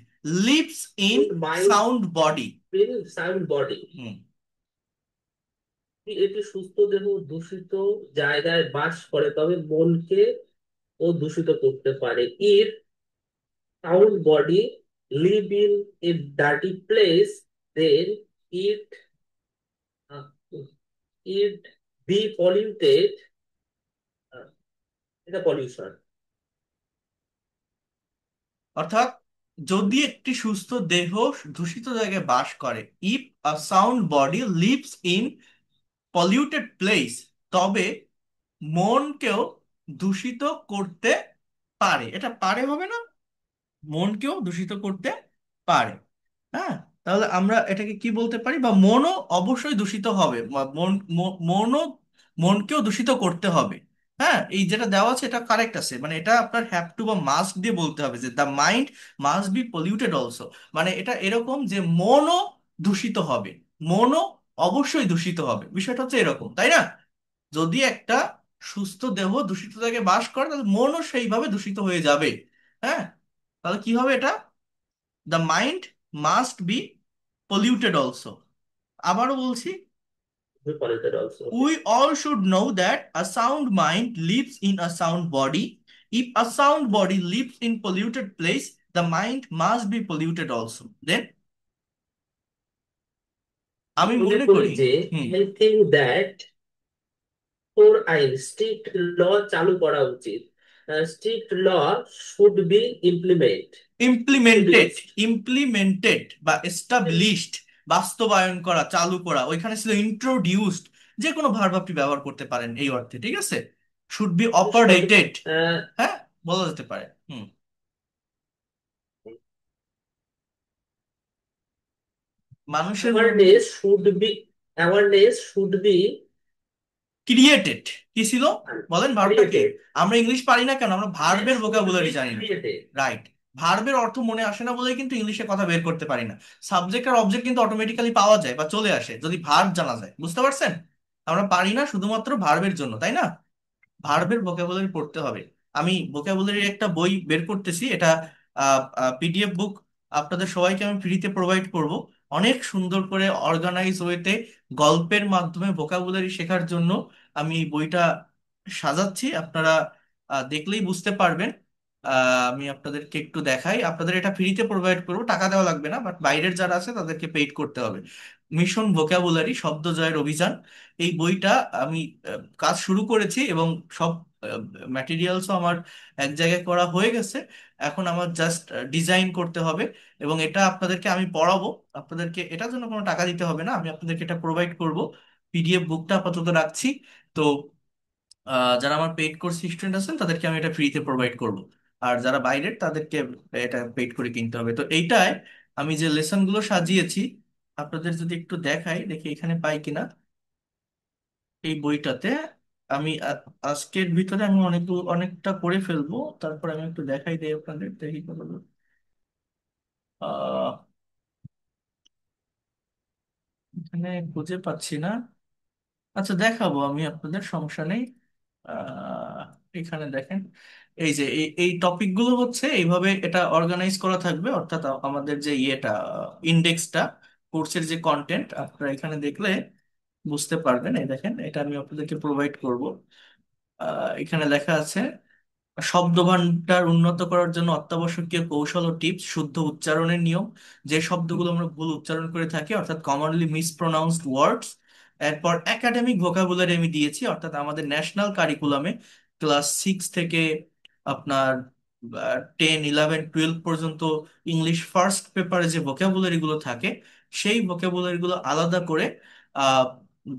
lives in Sound mind sound body. in sound body. হুম এটি সুস্থ দেহ দূষিত জায়গায় বাস করে, তবে মনকে ও দূষিত করতে পারে। If sound body live in a dirty place, then uh, it be polluted. এটা pollution. অর্থাৎ যদি একটি সুস্থ দেহ দূষিত জায়গায় বাস করে, if a sound body lives in polluted place, তবে মনকেও দূষিত করতে পারে। এটা পারে হবে না, মনকেও দূষিত করতে পারে। হ্যাঁ, তাহলে আমরা এটাকে কি বলতে পারি, বা মনও অবশ্যই দূষিত হবে, বা মনও, মনকেও দূষিত করতে হবে। হ্যাঁ, এই যেটা দেওয়া আছে এটা কারেক্ট আছে, মানে এটা আপনার হ্যাভ টু বা মাস্ট দিয়ে বলতে হবে যে the mind must B polluted also. মানে এটা এরকম যে মনও দূষিত হবে, মনও অবশ্যই দূষিত হবে, বিষয়টা হচ্ছে এরকম, তাই না? যদি একটা সুস্থ দেহ দূষিত জায়গায় বাস করে, তাহলে মনও সেইভাবে দূষিত হয়ে যাবে। হ্যাঁ, তাহলে কি হবে এটা? The mind must B polluted also. আবারও বলছি, Be polluted also. Okay. we all should know that a sound mind lives in a sound body. If a sound body lives in polluted place, the mind must be polluted also. Then আমি মনে মনে করি করি, যে হুম, I think that কঠোর আইন strict ল চালু করা উচিত। Strict law should be implemented, introduced. Implemented বা এস্টাবলিশড, বাস্তবায়ন করা, চালু করা, ওইখানে ছিল ইন্ট্রোডিউসড। যে কোনো ভার্ব আপনি ব্যবহার করতে পারেন এই অর্থে, ঠিক আছে। শুড বি অপারেটেড, হ্যাঁ, বলা যেতে পারে। হুম, মানুষের মধ্যে awareness should be awareness should be created, কি ছিল বলেন, ভার্বটা কি? created. আমরা ইংলিশ পারি না কেন, আমরা Awareness ভার্বের should be ভোকাবুলারি জানি না। created. রাইট, ভার্বের অর্থ মনে আসে না বলেই কিন্তু ইংলিশে কথা বের করতে পারি না। সাবজেক্ট আর অবজেক্ট কিন্তু অটোমেটিক্যালি পাওয়া যায় বা চলে আসে যদি ভার্ব জানা যায়, বুঝতে পারছেন? আমরা পারি না শুধুমাত্র ভার্বের জন্য, তাই না? ভার্বের ভোকাবুলারি পড়তে হবে। আমি ভোকাবুলারি একটা বই বের করতেছি, এটা পিডিএফ বুক আপনাদের সবাইকে আমি ফ্রিতে প্রোভাইড করব, অনেক সুন্দর করে অর্গানাইজ ওয়েতে গল্পের মাধ্যমে ভোকাবুলারি শেখার জন্য আমি এই বইটা সাজাচ্ছি। আপনারা দেখলেই বুঝতে পারবেন। আমি আপনাদেরকে একটু দেখাই, আপনাদের এটা ফ্রিতে প্রোভাইড করবো, টাকা দেওয়া লাগবে না, বাট বাইরের যারা আছে তাদেরকে পেইড করতে হবে। মিশন ভোকাবুলারি, শব্দ জয়ের অভিযান, এই বইটা আমি কাজ শুরু করেছি এবং সব ম্যাটেরিয়ালসও আমার এক জায়গায় করা হয়ে গেছে। এখন আমার জাস্ট ডিজাইন করতে হবে এবং এটা আপনাদেরকে আমি পড়াবো। আপনাদেরকে এটার জন্য কোনো টাকা দিতে হবে না, আমি আপনাদেরকে এটা প্রোভাইড করব। পিডিএফ বুকটা আপাতত রাখছি। তো যারা আমার পেইড কোর্স স্টুডেন্ট আছেন তাদেরকে আমি এটা ফ্রিতে প্রোভাইড করব, আর যারা বাইরের তাদেরকে এটা পেইড করে কিনতে হবে। তো এইটায় আমি যে লেসনগুলো সাজিয়েছি আপনাদের যদি একটু দেখাই, দেখি এখানে পাই কিনা। এই বইটাতে আমি আজকের ভিতরে আমি অনেকটা করে ফেলবো, তারপর আমি একটু দেখাই দিই আপনাদের, দেখি কত দূর। আহ এখানে খুঁজে পাচ্ছি না। আচ্ছা, দেখাবো আমি আপনাদের, সমস্যা নেই। আহ এখানে দেখেন, এই যে এই টপিকগুলো হচ্ছে এইভাবে এটা অর্গানাইজ করা থাকবে, অর্থাৎ আমাদের যে ইয়েটা, ইন্ডেক্সটা, কোর্সের যে কন্টেন্ট আপনারা এখানে দেখলে বুঝতে পারবেন। এই দেখেন, এটা আমি আপনাদেরকে প্রোভাইড করব। এখানে লেখা আছে শব্দভান্ডার উন্নত করার জন্য অত্যাবশ্যকীয় কৌশল ও টিপস, শুদ্ধ উচ্চারণের নিয়ম, যে শব্দগুলো আমরা ভুল উচ্চারণ করে থাকি অর্থাৎ কমনলি মিসপ্রোনাউন্সড ওয়ার্ডস। এরপর একাডেমিক ভোকাবুলারি আমি দিয়েছি, অর্থাৎ আমাদের ন্যাশনাল কারিকুলামে ক্লাস 6 থেকে আপনার 10, 11, 12 পর্যন্ত ইংলিশ ফার্স্ট পেপারে যে ভোকাবুলারি গুলো থাকে সেই ভোকাবুলারি গুলো আলাদা করে আহ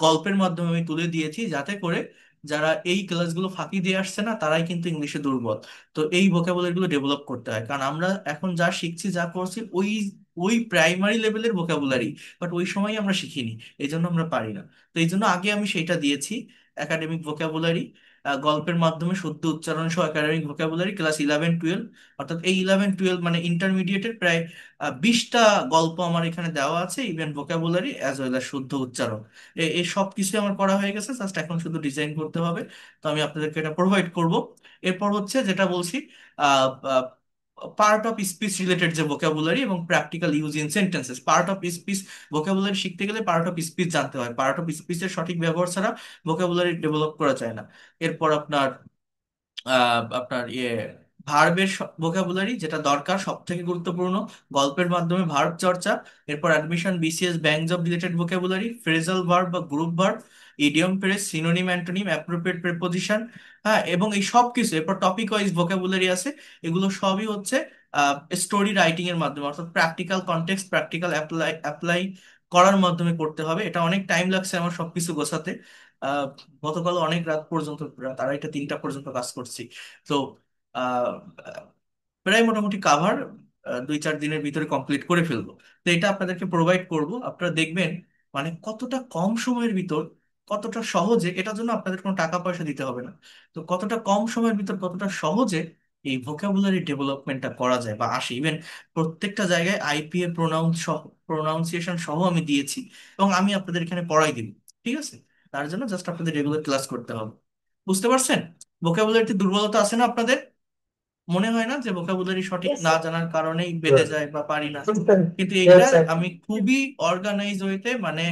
গল্পের মাধ্যমে আমি তুলে দিয়েছি, যাতে করে যারা এই ক্লাসগুলো ফাঁকি দিয়ে আসছে না তারাই কিন্তু ইংলিশে দুর্বল। তো এই ভোকাবুলারি গুলো ডেভেলপ করতে হয়, কারণ আমরা এখন যা শিখছি যা করছি ওই ওই প্রাইমারি লেভেলের ভোকাবুলারি, বাট ওই সময় আমরা শিখিনি, এই জন্য আমরা পারি না। তো এই জন্য আগে আমি সেটা দিয়েছি, একাডেমিক ভোকাবুলারি, গল্পের মাধ্যমে শুদ্ধ উচ্চারণ সহ একাডেমিক ভোকাবুলারি ক্লাস 11, 12। অর্থাৎ এই 11, 12 মানে ইন্টারমিডিয়েটের প্রায় 20টা গল্প আমার এখানে দেওয়া আছে, even vocabulary as well as শুদ্ধ উচ্চারণ। এই সব কিছু আমার করা হয়ে গেছে, জাস্ট এখন শুধু ডিজাইন করতে হবে। তো আমি আপনাদেরকে এটা প্রোভাইড করব। এরপর হচ্ছে যেটা বলছি, পার্ট অফ স্পিচ রিলেটেড যে ভোকাবুলারি এবং practical use in sentences. Part of speech vocabulary শিখতে গেলে পার্ট অফ স্পিচ জানতে হয়, পার্ট অফ স্পিচের সঠিক ব্যবহার ছাড়া ভোকাবুলারি ডেভেলপ করা যায় না। এরপর আপনার ভার্বের ভোকাবুলারি যেটা দরকার সব থেকে গুরুত্বপূর্ণ, গল্পের মাধ্যমে ভার্ব চর্চা। এরপর admission, BCS, bank job related vocabulary, phrasal verb বা group verb, idiom phrase, synonym, antonym, appropriate preposition. হ্যাঁ, এবং এই সব কিছু এরপর টপিক ওয়াইজ ভোকাবুলারি আছে। এগুলো সবই হচ্ছে স্টোরি রাইটিং এর মাধ্যমে, অর্থাৎ practical context, practical apply apply করার মাধ্যমে করতে হবে। এটা অনেক টাইম লাগছে আমার সবকিছু গোছাতে। আহ গতকাল অনেক রাত পর্যন্ত, রাত 2:30, 3টা পর্যন্ত কাজ করছি। তো আহ, প্রায় মোটামুটি কাভার 2-4 দিনের ভিতরে কমপ্লিট করে ফেলবো। তো এটা আপনাদেরকে প্রোভাইড করব, আপনারা দেখবেন মানে কতটা কম সময়ের ভিতর, কতটা সহজে, এটার জন্য আপনাদের কোনো টাকা পয়সা দিতে হবে না। তো কতটা কম সময়ের ভিতর কতটা সহজে এই ভোকাবুলারি ডেভেলপমেন্টটা করা যায় বা আসে। ইভেন প্রত্যেকটা জায়গায় আইপিএ প্রোনাউন্সিয়েশন সহ আমি দিয়েছি, এবং আমি আপনাদের এখানে পড়াই দিব। ঠিক আছে? তার জন্য জাস্ট আপনাদের রেগুলার ক্লাস করতে হবে। বুঝতে পারছেন? ভোকাবুলারিতে দুর্বলতা আছে না আপনাদের? মনে হয় না যে ভোকাবুলারি সঠিক Yes, না sir. জানার কারণেই বেঁধে Good. যায় বা পারি না? Yes, sir. কিন্তু Yes, এটা sir. আমি খুবই অর্গানাইজ ওয়েতে, মানে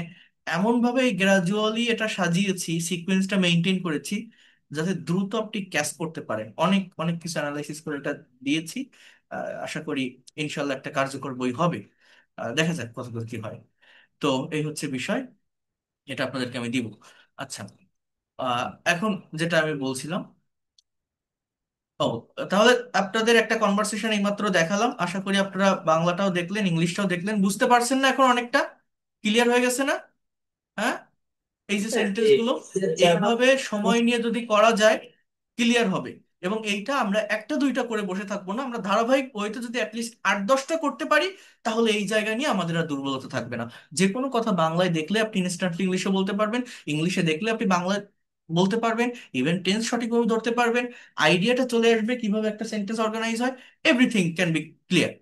এমন ভাবে গ্রাজুয়ালি এটা সাজিয়েছি, সিকোয়েন্সটা মেনটেন করেছি যাতে দ্রুত আপনি ক্যাচ করতে পারেন। অনেক অনেক কিছু অ্যানালাইসিস করে এটা দিয়েছি। আশা করি ইনশাল্লাহ একটা কার্যকর বই হবে। দেখা যাক কতদূর কি হয়। তো এই হচ্ছে বিষয়, এটা আপনাদেরকে আমি দিব। আচ্ছা, এখন যেটা আমি বলছিলাম, ও, তাহলে আপনাদের একটা কনভারসেশন এইমাত্র দেখালাম, আশা করি আপনারা বাংলাটাও দেখলেন, ইংলিশটাও দেখলেন, বুঝতে পারছেন না এখন অনেকটা? ক্লিয়ার হয়ে গেছে না? হ্যাঁ, এই যে সেন্টেন্স গুলো এইভাবে সময় নিয়ে যদি করা যায় ক্লিয়ার হবে। এবং এইটা আমরা একটা দুইটা করে বসে থাকবো না, আমরা ধারাবাহিক ওইটা যদি অ্যাটলিস্ট 8-10টা করতে পারি, তাহলে এই জায়গা নিয়ে আমাদের আর দুর্বলতা থাকবে না। যে কোনো কথা বাংলায় দেখলে আপনি ইনস্ট্যান্টলি ইংলিশে বলতে পারবেন, ইংলিশে দেখলে আপনি বাংলায় বলতে পারবেন, ইভেন টেন্স সঠিকভাবে ধরতে পারবেন, আইডিয়াটা চলে আসবে কিভাবে একটা সেন্টেন্স অর্গানাইজ হয়, এভরিথিং ক্যান বি ক্লিয়ার।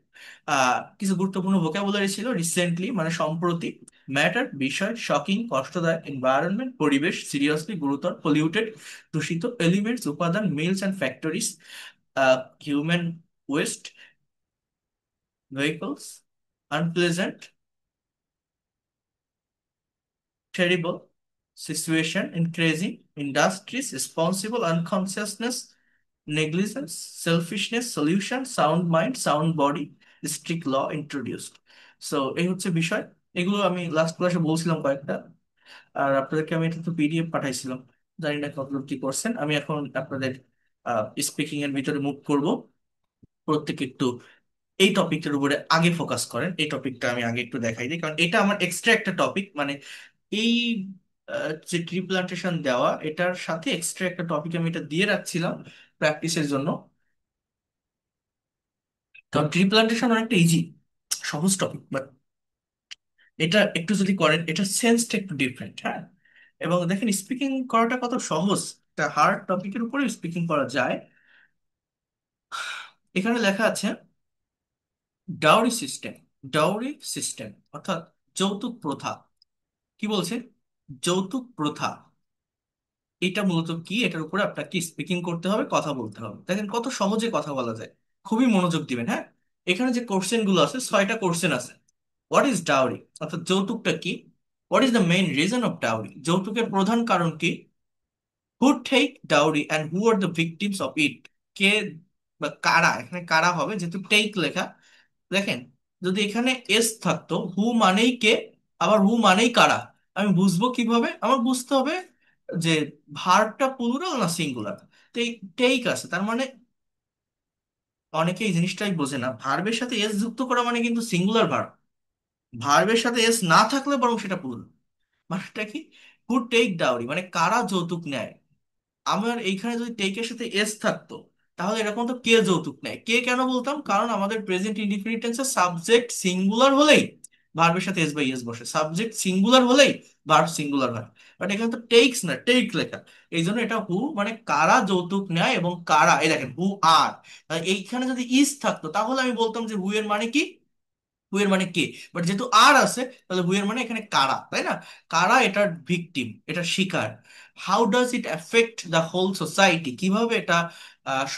কিছু গুরুত্বপূর্ণ ভোকাবুলারি ছিল রিসেন্টলি, মানে সম্প্রতি: ম্যাটার বিষয়, শকিং কষ্টদায়ক, এনভায়রনমেন্ট পরিবেশ, সিরিয়াসলি গুরুতর, পলিউটেড দূষিত, এলিমেন্টস উপাদান, mills and factories, human waste, vehicles, unpleasant, terrible, situation, increasing, industries, responsible, unconsciousness, negligence, selfishness, solution, sound mind, sound body, strict law introduced. So এই হচ্ছে বিষয়। এগুলো আমি লাস্ট ক্লাসে বলছিলাম কয়েকটা, আর আপনাদেরকে আমি এটা তো পিডিএফ পাঠাইছিলাম, জানি না কতদূর কি করছেন। আমি এখন আপনাদের স্পিকিং এর ভিতরে মুভ করব। প্রত্যেকে একটু এই টপিকটার উপরে আগে ফোকাস করেন। এই টপিকটা আমি আগে একটু দেখাই দিই, কারণ এটা আমার এক্সট্রা একটা টপিক, মানে এই যে ট্রি প্লান্টেশন দেওয়া এটার সাথে এক্সট্রা একটা টপিক আমি এটা দিয়ে রাখছিলাম প্র্যাকটিসের জন্য। কারণ ট্রি প্লান্টেশন অনেকটা ইজি, সহজ টপিক, বাট এটা একটু যদি করেন এটা সেন্সটা একটু ডিফারেন্ট। হ্যাঁ, এবং দেখেন স্পিকিং করাটা কত সহজ, একটা হার্ড টপিকের উপরে স্পিকিং করা যায়। এখানে লেখা আছে ডাউরি সিস্টেম। ডাউরি সিস্টেম অর্থাৎ যৌতুক প্রথা। কি বলছে? যৌতুক প্রথা। এটা মূলত কি, এটার উপরে আপনাকে স্পিকিং করতে হবে, কথা বলতে হবে। দেখেন কত সহজে কথা বলা যায়, খুবই মনোযোগ দিবেন। হ্যাঁ, এখানে যে কোশ্চেন গুলো আছে 6টা কোশ্চেন আছে। হোয়াট ইজ ডাউরি, অর্থাৎ যৌতুকটা কি, what is the main reason of dowry, যৌতুকের প্রধান কারণ কি, who take dowry and who are the victims of it, কে বা কারা, এখানে কারা হবে যেহেতু টেক লেখা। দেখেন, যদি এখানে এস থাকতো, হু মানেই কে, আবার হু মানেই কারা, আমি বুঝবো কিভাবে? আমার বুঝতে হবে যে ভার্বটা প্লুরাল না সিঙ্গুলার। তো এই টেক আছে, তার মানে অনেকে এই জিনিসটাই বোঝে না, ভার্বের সাথে এস যুক্ত করা মানে কিন্তু সিঙ্গুলার ভার্ব, ভার্বের সাথে এস না থাকলে বরং সেটা প্লুরাল। মানেটা কি, হু টেক ডাউরি মানে কারা যৌতুক নেয়। আমার এইখানে যদি টেকের সাথে এস থাকতো, তাহলে এরকম তো কে যৌতুক নেয়, কে কেন বলতাম, কারণ আমাদের প্রেজেন্ট ইনডিফিনিট টেন্সে সাবজেক্ট সিঙ্গুলার হলেই ভার্বের সাথে এস বাই এস বসে, সাবজেক্ট সিঙ্গুলার হলেই ভার্ব সিঙ্গুলার হয়। বাট এখানে তো টেকস না, টেক লেখা, এই জন্য এটা হু মানে কারা যৌতুক নেয়, এবং কারা, এই দেখেন হু আর, এইখানে যদি ইস থাকতো তাহলে আমি বলতাম যে হু এর মানে কি, হু এর মানে কে। বাট যেহেতু আর আছে, তাহলে হু এর মানে এখানে কারা, তাই না? কারা এটার ভিকটিম, এটা শিকার। How does it effect the whole society, কিভাবে এটা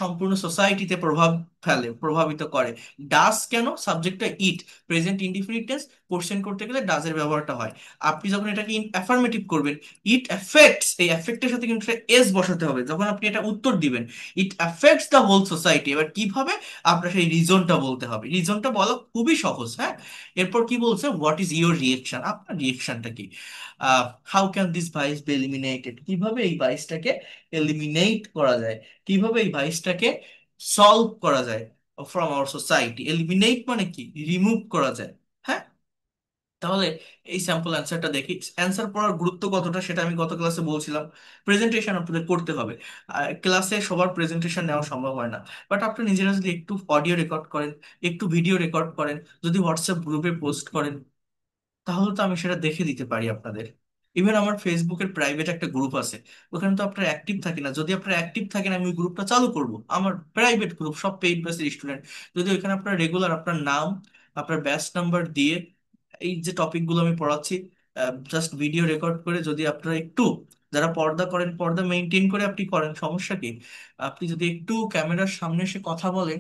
সম্পূর্ণ সোসাইটিতে প্রভাব ফেলে, প্রভাবিত করে। ডাস কেন, সাবজেক্টটা ইট, প্রেজেন্ট ইনডিফিনিট টেন্স, কোশ্চেন করতে গেলে ডাজ এর ব্যবহারটা হয়। আপনি যখন এটাকে অ্যাফার্মেটিভ করবেন, ইট এফেক্টস, এই এফেক্টের সাথে কিন্তু এস বসাতে হবে যখন আপনি এটা উত্তর দিবেন, ইট এফেক্টস দ্য হোল সোসাইটি। এবার কিভাবে, আপনার সেই রিজনটা বলতে হবে, রিজনটা বলা খুবই সহজ, হ্যাঁ। এরপর কি বলছে, হোয়াট ইজ ইউর রিয়েকশন, আপনার রিয়েকশনটা কি, how can this vice B eliminated, কিভাবে এই ভাইসটাকে এলিমিনেট করা যায়, কিভাবে এই ভাইসটাকে সলভ করা যায় ফ্রম আওয়ার সোসাইটি। এলিমিনেট মানে কি, রিমুভ করা যায়, হ্যাঁ। তাহলে এই স্যাম্পল অ্যান্সারটা দেখি, অ্যান্সার পড়ার গুরুত্ব কতটা সেটা আমি গত ক্লাসে বলছিলাম। প্রেজেন্টেশন আপনাদের করতে হবে, ক্লাসে সবার প্রেজেন্টেশন নেওয়া সম্ভব হয় না, বাট আপনি নিজেরা যদি একটু অডিও রেকর্ড করেন, একটু ভিডিও রেকর্ড করেন, যদি হোয়াটসঅ্যাপ গ্রুপে পোস্ট করেন, তাহলে তো আমি সেটা দেখে দিতে পারি আপনাদের। ইভেন আমার ফেসবুকের প্রাইভেট একটা গ্রুপ আছে, ওখানে তো আপনার অ্যাক্টিভ থাকি না, যদি আপনার অ্যাক্টিভ থাকেন আমি ওই গ্রুপটা চালু করব, আমার প্রাইভেট গ্রুপ, সব পেইড বেসের স্টুডেন্ট। যদি ওইখানে আপনার রেগুলার আপনার নাম, আপনার ব্যাচ নাম্বার দিয়ে এই যে টপিকগুলো আমি পড়াচ্ছি জাস্ট ভিডিও রেকর্ড করে, যদি আপনারা একটু, যারা পর্দা করেন পর্দা মেনটেন করে আপনি করেন, সমস্যা কি, আপনি যদি একটু ক্যামেরার সামনে এসে কথা বলেন,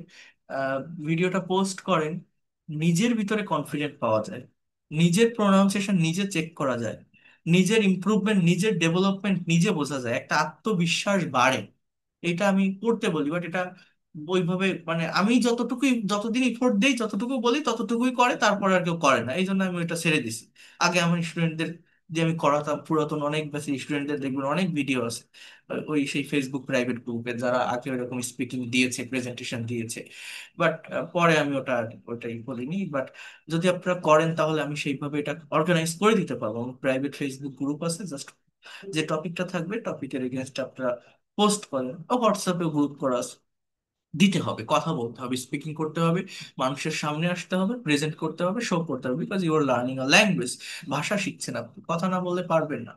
ভিডিওটা পোস্ট করেন, নিজের ভিতরে কনফিডেন্ট পাওয়া যায়, নিজের প্রোনাউন্সিয়েশন নিজে চেক করা যায়, নিজের ইমপ্রুভমেন্ট নিজের ডেভেলপমেন্ট নিজে বোঝা যায়, একটা আত্মবিশ্বাস বাড়ে। এটা আমি করতে বলি, বাট এটা ওইভাবে মানে আমি যতটুকুই, যতদিন ইফোর্ট দেই, যতটুকু বলি ততটুকুই করে, তারপর আর কেউ করে না, এই জন্য আমি ওইটা ছেড়ে দিছি। আগে আমার স্টুডেন্টদের যে আমি করাতাম, পুরাতন অনেক বেশি স্টুডেন্টদের দেখবেন অনেক ভিডিও আছে ওই সেই ফেসবুক প্রাইভেট গ্রুপে, যারা আগে ওইরকম স্পিকিং দিয়েছে, প্রেজেন্টেশন দিয়েছে। বাট পরে আমি ওটাই বলিনি। বাট যদি আপনারা করেন তাহলে আমি সেইভাবে এটা অর্গানাইজ করে দিতে পারবো। আমার প্রাইভেট ফেসবুক গ্রুপ আছে, জাস্ট যে টপিকটা থাকবে টপিকের এগেনস্ট আপনারা পোস্ট করেন, ও হোয়াটসঅ্যাপে গ্রুপ করা আছে। দিতে হবে, কথা বলতে হবে, স্পিকিং করতে হবে, মানুষের সামনে আসতে হবে, প্রেজেন্ট করতে হবে, শো করতে হবে, because you are learning a language, ভাষা শিখছেন আপনি, কথা না বললে পারবেন না।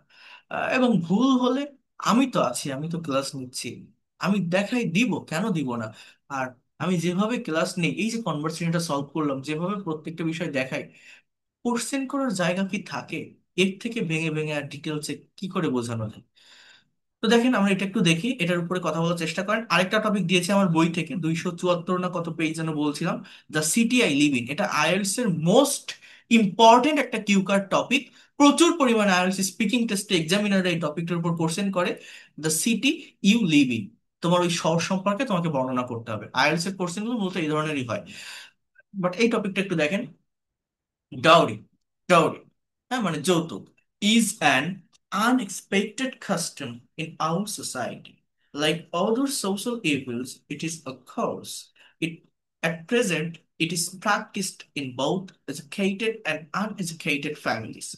এবং ভুল হলে আমি তো আছি, আমি তো ক্লাস নিচ্ছি, আমি দেখাই দিব, কেন দিব না। আর আমি যেভাবে ক্লাস নেই, এই যে কনভার্সেশনটা সলভ করলাম, যেভাবে প্রত্যেকটা বিষয় দেখাই, কোশ্চেন করার জায়গা কি থাকে, এর থেকে ভেঙে ভেঙে আর ডিটেলসে কি করে বোঝানো যায়। তো দেখেন আমরা এটা একটু দেখি, এটার উপরে কথা বলার চেষ্টা করেন। আরেকটা টপিক দিয়েছে আমার বই থেকে, 274 না কত পেজ যেন বলছিলাম, the city I live in, এটা আইএলটিএস এর মোস্ট ইম্পর্টেন্ট একটা কিউকার টপিক। প্রচুর পরিমাণে আইএলটিএস স্পিকিং টেস্টে এক্সামিনার এই টপিকটার উপর কোশ্চেন করে, the city you live in, তোমার ওই শহর সম্পর্কে তোমাকে বর্ণনা করতে হবে। আইএলটিএস এর কোশ্চেন গুলো মূলত এই ধরনেরই হয়। বাট এই টপিকটা একটু দেখেন, ডাউরি, ডাউরি হ্যাঁ মানে যৌতুক, is an unexpected custom in our society. Like other social evils, it is a curse. It at present it is practiced in both educated and uneducated families.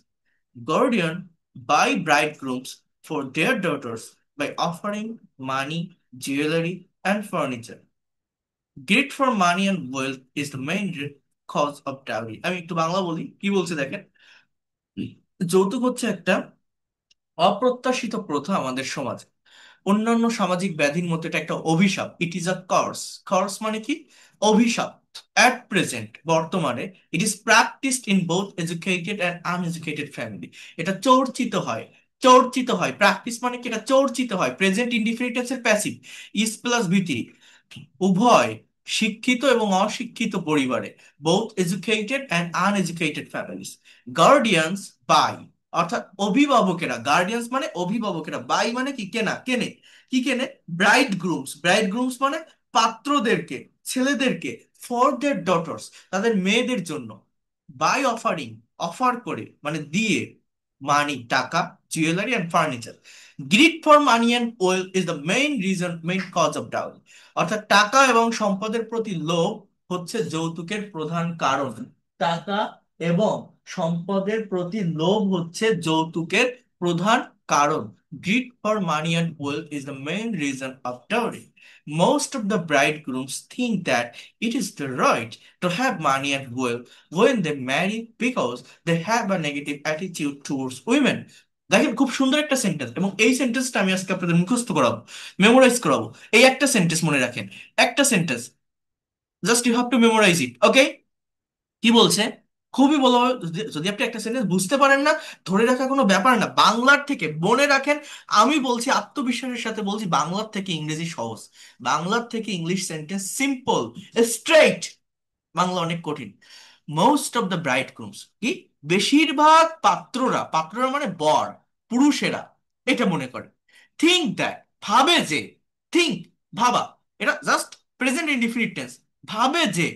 Guardian buy bridegrooms for their daughters by offering money, jewelry, and furniture. Greed for money and wealth is the main cause of dowry. আমি একটু বাংলা বলি, কি বলছে দেখেন, যৌতুক হচ্ছে একটা অপ্রত্যাশিত প্রথা আমাদের সমাজে, অন্যান্য সামাজিক ব্যাধির মধ্যে এটা একটা অভিশাপ, it is a curse. Curse মানে কি, অভিশাপ। অ্যাট প্রেজেন্ট, বর্তমানে, it is practised in both educated and uneducated family, এটা চর্চিত হয়, চর্চিত হয়, প্র্যাকটিস মানে কি, এটা চর্চিত হয়, প্রেজেন্ট ইনডিফিনিট টেন্সের প্যাসিভ, ইজ প্লাস ভিটি উভয়, শিক্ষিত এবং অশিক্ষিত পরিবারে, both educated and uneducated families. Guardians by, অর্থাৎ অভিভাবকেরা, গার্ডিয়ানস মানে অভিভাবকেরা, বাই মানে কি, কেনা, কেনে। কি কেনে? ব্রাইড গ্রুমস, ব্রাইড গ্রুমস মানে পাত্রদেরকে, ছেলেদেরকে, ফর দেয়ার ডটার্স, তাদের মেয়েদের জন্য, বাই অফারিং, অফার করে মানে দিয়ে, মানি টাকা, jewellery and furniture. Greed for money and wealth is the main reason, main cause of dowry. অর্থাৎ টাকা এবং সম্পদের প্রতি লোভ হচ্ছে যৌতুকের প্রধান কারণ। টাকা এবং সম্পদের প্রতি লোভ হচ্ছে যৌতুকের প্রধান কারণ। Grid for money and wealth is the main reason of dowry. Most of the bridegrooms think that it is the right to have money and wealth when they marry because they have a negative attitude towards women. দেখেন খুব সুন্দর একটা sentence, এবং এই সেন্টেন্সটা আমি আজকে আপনাদের মুখস্থ করাবো, মেমোরাইজ করাবো। এই একটা সেন্টেন্স মনে রাখেন, একটা sentence, just you have to memorise it, okay? কি বলছে? খুবই বলা হয়, যদি আপনি একটা সেন্টেন্স বুঝতে পারেন না, ধরে রাখা কোনো ব্যাপার না, বাংলার থেকে মনে রাখেন। আমি বলছি, আত্মবিশ্বাসের সাথে বলছি, বাংলার থেকে ইংরেজি সহজ, বাংলার থেকে ইংলিশ সেন্টেন্স সিম্পল, স্ট্রেইট, বাংলা অনেক কঠিন। Most of the bride grooms, কি, বেশিরভাগ পাত্ররা, পাত্ররা মানে বর, পুরুষেরা, এটা মনে করে, থিঙ্ক দ্যাট, ভাবে যে, থিঙ্ক, ভাবা, এটা জাস্ট প্রেজেন্ট ইনডিফিনিট টেন্স, ভাবে যে,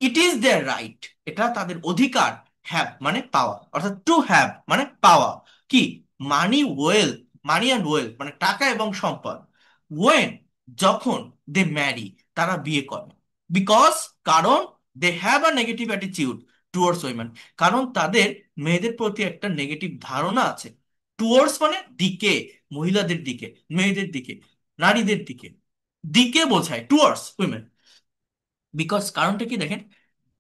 ইট ইজ দেয়ার রাইট, এটা তাদের অধিকার, হ্যাভ মানে পাওয়া, অর্থাৎ টু হ্যাভ মানে পাওয়া, কি, মানি ওয়েলথ, মানি অ্যান্ড ওয়েলথ মানে টাকা এবং সম্পদ, ওয়েন, যখন, দে ম্যারি, তারা বিয়ে করে, বিকজ, কারণ, they have a negative attitude towards women, কারণ তাদের মেয়েদের প্রতি একটা নেগেটিভ ধারণা আছে। টুয়ার্ডস মানে দিকে, মহিলাদের দিকে, মেয়েদের দিকে, নারীদের দিকে, দিকে বোঝায় টুয়ার্ডস উইমেন। বিকজ, কারণটা কি দেখেন,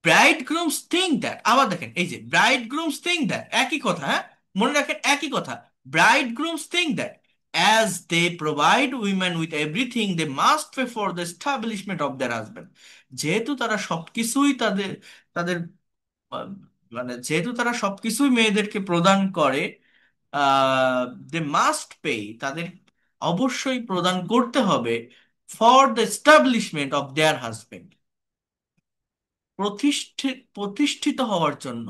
ব্রাইড গ্রুমস থিঙ্ক দ্যাট, আবার দেখেন এই যে ব্রাইড গ্রুমস থিঙ্ক দ্যাট, একই কথা, হ্যাঁ, মনে রাখেন একই কথা। Bride grooms think that as they provide women with everything they must pay for the establishment of their husband. যেহেতু তারা সবকিছুই তাদের, তাদের আহ, মানে যেহেতু তারা সবকিছুই মেয়েদেরকে প্রদান করে, দে মাস্ট পে, তাদের অবশ্যই প্রদান করতে হবে, for the establishment of their husband, প্রতিষ্ঠিত, প্রতিষ্ঠিত হওয়ার জন্য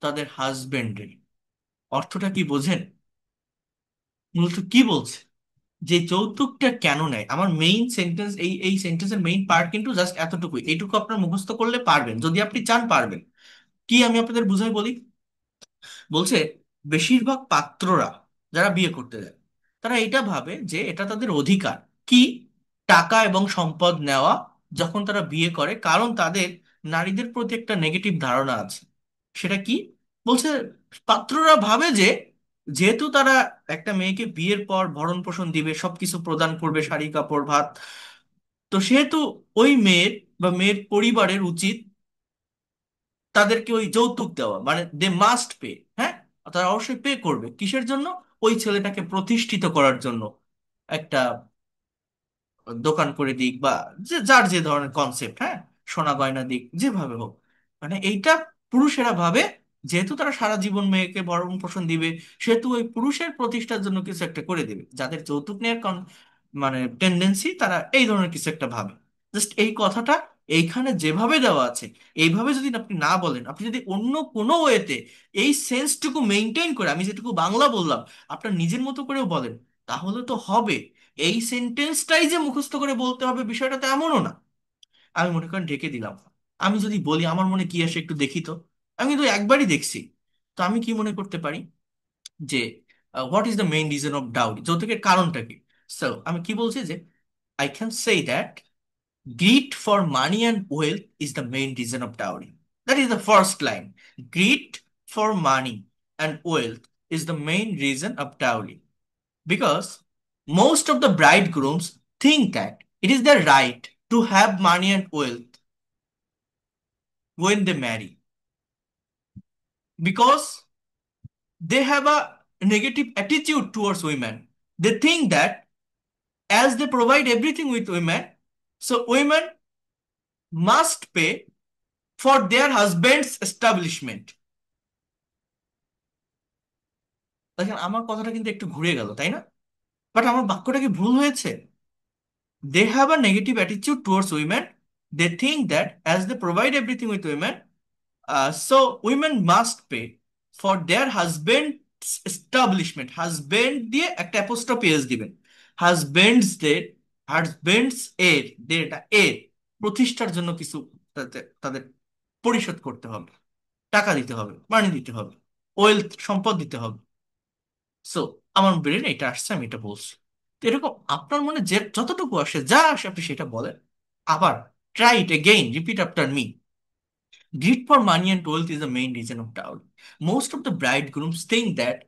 তাদের হাজবেন্ডের। অর্থটা কি বোঝেন? মূলত কি বলছে, যে যৌতুকটা কেন নেয়। আমার মেইন সেন্টেন্স, এই সেন্টেন্সের মেইন পার্ট কিন্তু জাস্ট এতটুকুই, এইটুকু আপনার মুখস্থ করলে পারবেন, যদি আপনি চান পারবেন। কি আমি আপনাদের বুঝাই বলি। বলছে বেশিরভাগ পাত্ররা যারা বিয়ে করতে যায়, তারা এটা ভাবে যে এটা তাদের অধিকার, কি, টাকা এবং সম্পদ নেওয়া, যখন তারা বিয়ে করে, কারণ তাদের নারীদের প্রতি একটা নেগেটিভ ধারণা আছে। সেটা কি? বলছে পাত্ররা ভাবে যে, যেহেতু তারা একটা মেয়েকে বিয়ের পর ভরণ পোষণ দিবে, সবকিছু প্রদান করবে, শাড়ি কাপড় ভাত, তো সেহেতু ওই মেয়ের বা মেয়ের পরিবারের উচিত তাদেরকে ওই যৌতুক দেওয়া, মানে দে মাস্ট পে। হ্যাঁ, তারা অবশ্যই পে করবে, কিসের জন্য? ওই ছেলেটাকে প্রতিষ্ঠিত করার জন্য, একটা দোকান করে দিক, বা যে যার যে ধরনের কনসেপ্ট, হ্যাঁ, সোনা গয়না দিক, যেভাবে হোক, মানে এইটা পুরুষেরা ভাবে, যেহেতু তারা সারা জীবন মেয়েকে ভরণ পোষণ দিবে, সেহেতু ওই পুরুষের প্রতিষ্ঠার জন্য কিছু একটা করে দেবে। যাদের যৌতুক নেওয়ার মানে টেন্ডেন্সি, তারা এই ধরনের কিছু একটা ভাবে। জাস্ট এই কথাটা এইখানে যেভাবে দেওয়া আছে, এইভাবে যদি আপনি না বলেন, আপনি যদি অন্য কোনো ওয়েতে এই সেন্সটুকু মেনটেন করে, আমি যেটুকু বাংলা বললাম, আপনার নিজের মতো করেও বলেন, তাহলে তো হবে। এই সেন্টেন্সটাই যে মুখস্থ করে বলতে হবে বিষয়টা তো এমনও না। আমি মনে করেন ঢেকে দিলাম, আমি যদি বলি আমার মনে কি আসে একটু দেখি তো। আমি তো একবারই দেখছি, তো আমি কি মনে করতে পারি যে what is the main reason of dowry, যৌতুকের কারণটা কি। সো আমি কি বলছি যে, I can say that greed for money and wealth is the main reason of dowry. That is the first line. Greed for money and wealth is the main reason of dowry. Because most of the bridegrooms think that it is their right to have money and wealth when they marry. Because they have a negative attitude towards women. They think that as they provide everything with women, so women must pay for their husband's establishment. দেখেন আমার কথাটা কিন্তু একটু ঘুরে গেল, তাই না? But আমার বাক্যটা কি ভুল হয়েছে? They have a negative attitude towards women They think that as they provide everything with women, so women must pay for their husband's establishment. Husband দিয়ে একটা অ্যাপোস্ট্রফি এস দিবেন। হাজবেন্ডস দের, হাজবেন্ডস এর, দের এটা এর প্রতিষ্ঠার জন্য কিছু তাদের তাদের পরিশোধ করতে হবে, টাকা দিতে হবে, মানি দিতে হবে, ওয়েলথ, সম্পদ দিতে হবে। সো আমার ব্রেন এটা আসছে, আমি এটা বলছি। তো এরকম আপনার মনে যে যতটুকু আসে, যা আসে আপনি সেটা বলেন। আবার try it again, repeat after me. Greed for money and wealth is the main reason of dowry. Most of the bridegrooms think that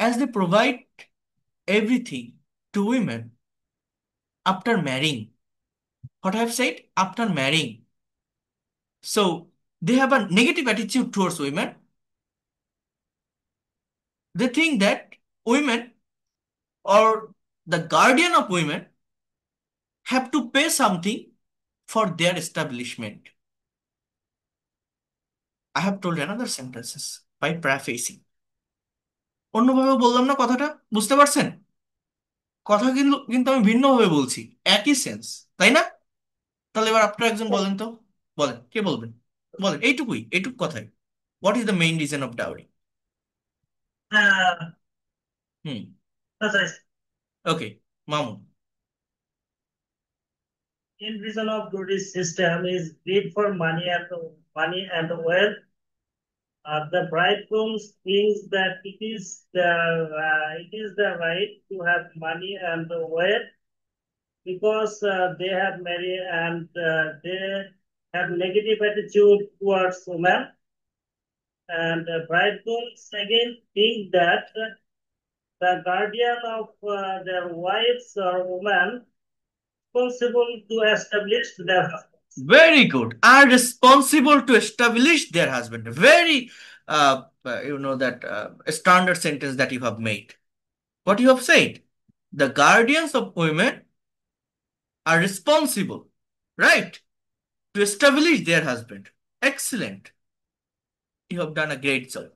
as they provide everything to women after marrying, what I have said, after marrying, so they have a negative attitude towards women. They think that women or the guardian of women have to pay something for their establishment. I have told another sentences by paraphrasing. অন্যভাবে বললাম না কথাটা, বুঝতে পারছেন? কথা কিন্তু কিন্তু আমি ভিন্নভাবে বলছি, একই সেন্স, তাই না? তাহলে এবার আপনারা একজন বলেন তো, বলেন, কে বলবেন? বলেন, এইটুকুই, এইটুকু কথাই। What is the main reason of dowry? Hmm, okay, Mamun. In reason of British system is greed for money and wealth. The bridegroom thinks that it is the right to have money and wealth because they have married and they have negative attitude towards women. And bridegrooms again think that the guardian of their wives or women responsible to establish their husband. Very good. Are responsible to establish their husband. Very, that standard sentence that you have made. What you have said, the guardians of women are responsible, right, to establish their husband. Excellent. You have done a great job.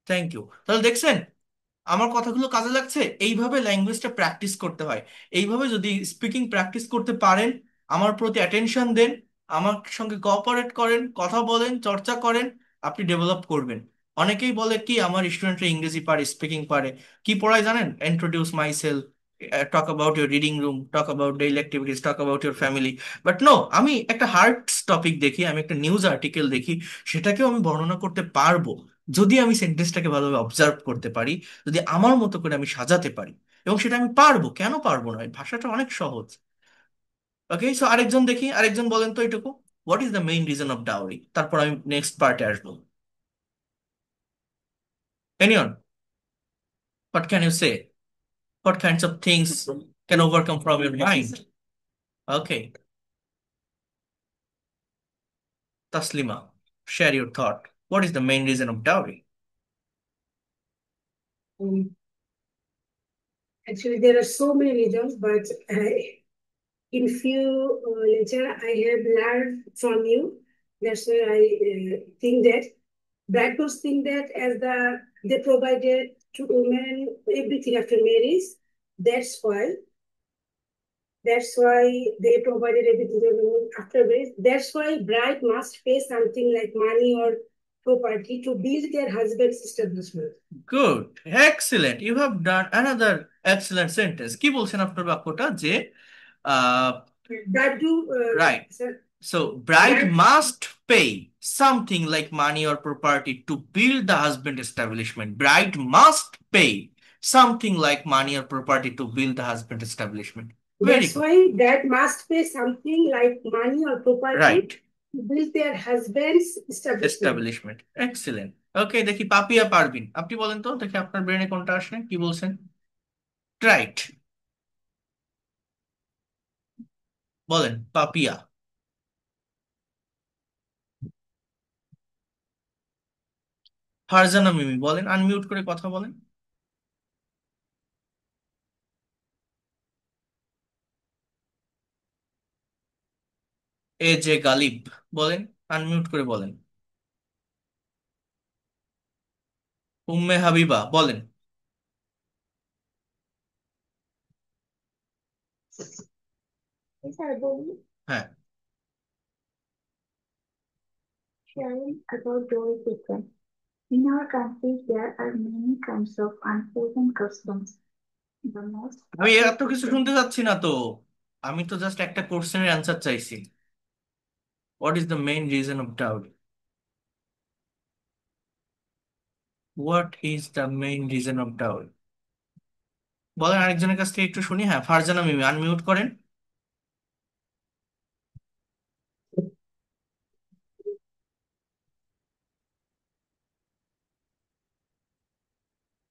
Thank you. তাহলে দেখছেন আমার কথাগুলো কাজে লাগছে। এইভাবে ল্যাঙ্গুয়েজটা practice করতে হয়। এইভাবে যদি স্পিকিং প্র্যাকটিস করতে পারেন, আমার প্রতি অ্যাটেনশন দেন, আমার সঙ্গে কোঅপারেট করেন, কথা বলেন, চর্চা করেন, আপনি ডেভেলপ করবেন। অনেকেই বলে কি আমার স্টুডেন্টরা ইংরেজি পারে, স্পিকিং পারে। কি পড়ায় জানেন? Introduce my self, talk about your reading room, talk about daily activities, talk about your family. But no, আমি একটা হার্ড টপিক দেখি, আমি একটা নিউজ আর্টিকেল দেখি, সেটাকেও আমি বর্ণনা করতে পারবো যদি আমি সেন্টেন্সটাকে ভালোভাবে অবজার্ভ করতে পারি, যদি আমার মতো করে আমি সাজাতে পারি। এবং সেটা আমি পারবো, কেন পারবো না? এই ভাষাটা অনেক সহজ। ওকে, সো আরেকজন দেখি, আরেকজন বলেন তো এটুকু, what is the main reason of dowry? তারপর আমি নেক্সট পার্টে আসবো। Anyone, what can you say? What kinds of things can overcome from your mind? Okay, Taslima, share your thought. What is the main reason of dowry? Um, Actually, there are so many reasons, but in few later I have learned from you. That's why I think that backwards think that as they provided to women everything after marriage. That's why that's why they provided everything to women after marriage. That's why bride must pay something like money or property to build their husband's establishment. Good, excellent, you have done another excellent sentence. কি বলছেন আপনার বাক্যটা? যে That do right, sir, so bride that must pay something like money or property to build the husband establishment. Bride must pay something like money or property to build the husband establishment. Very That's good. why that must pay something like money or property Right. to build their husband's establishment. Establishment. Excellent. ওকে, দেখি পাপিয়া পারবিন, আপনি বলেন তো দেখি আপনার ব্রেনে কোনটা আসে, কি বলছেন? রাইট, বলেন পাপিয়া। ফারজানা মিমি বলেন, আনমিউট করে কথা বলেন। এ জে গালিব বলেন, আনমিউট করে বলেন। উম্মে হাবিবা বলেন। Yes, I believe. হ্যাঁ, sharing about dowry system. In our country, there are many kinds of unpleasant customs. The most আমি এত কিছু শুনতে চাচ্ছি না তো, আমি তো জাস্ট একটা কোশ্চেনের অ্যান্সার চাইছি। What is the main reason of dowry? What is the main reason of dowry? বলেন, আরেকজনের কাছ থেকে একটু শুনি। হ্যাঁ, ফারজানা মিমি আনমিউট করেন।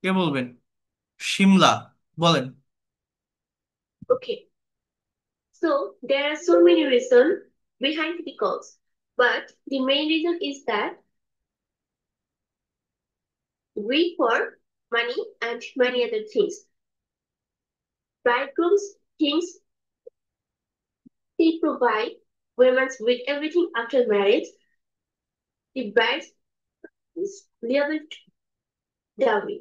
কে বলবেন? শিমলা, বলেন। Okay, so there are so many reasons behind the cause, but the main reason is that greed for money and many other things. Bridegrooms think they provide women with everything after marriage. The bride is liable to dowry.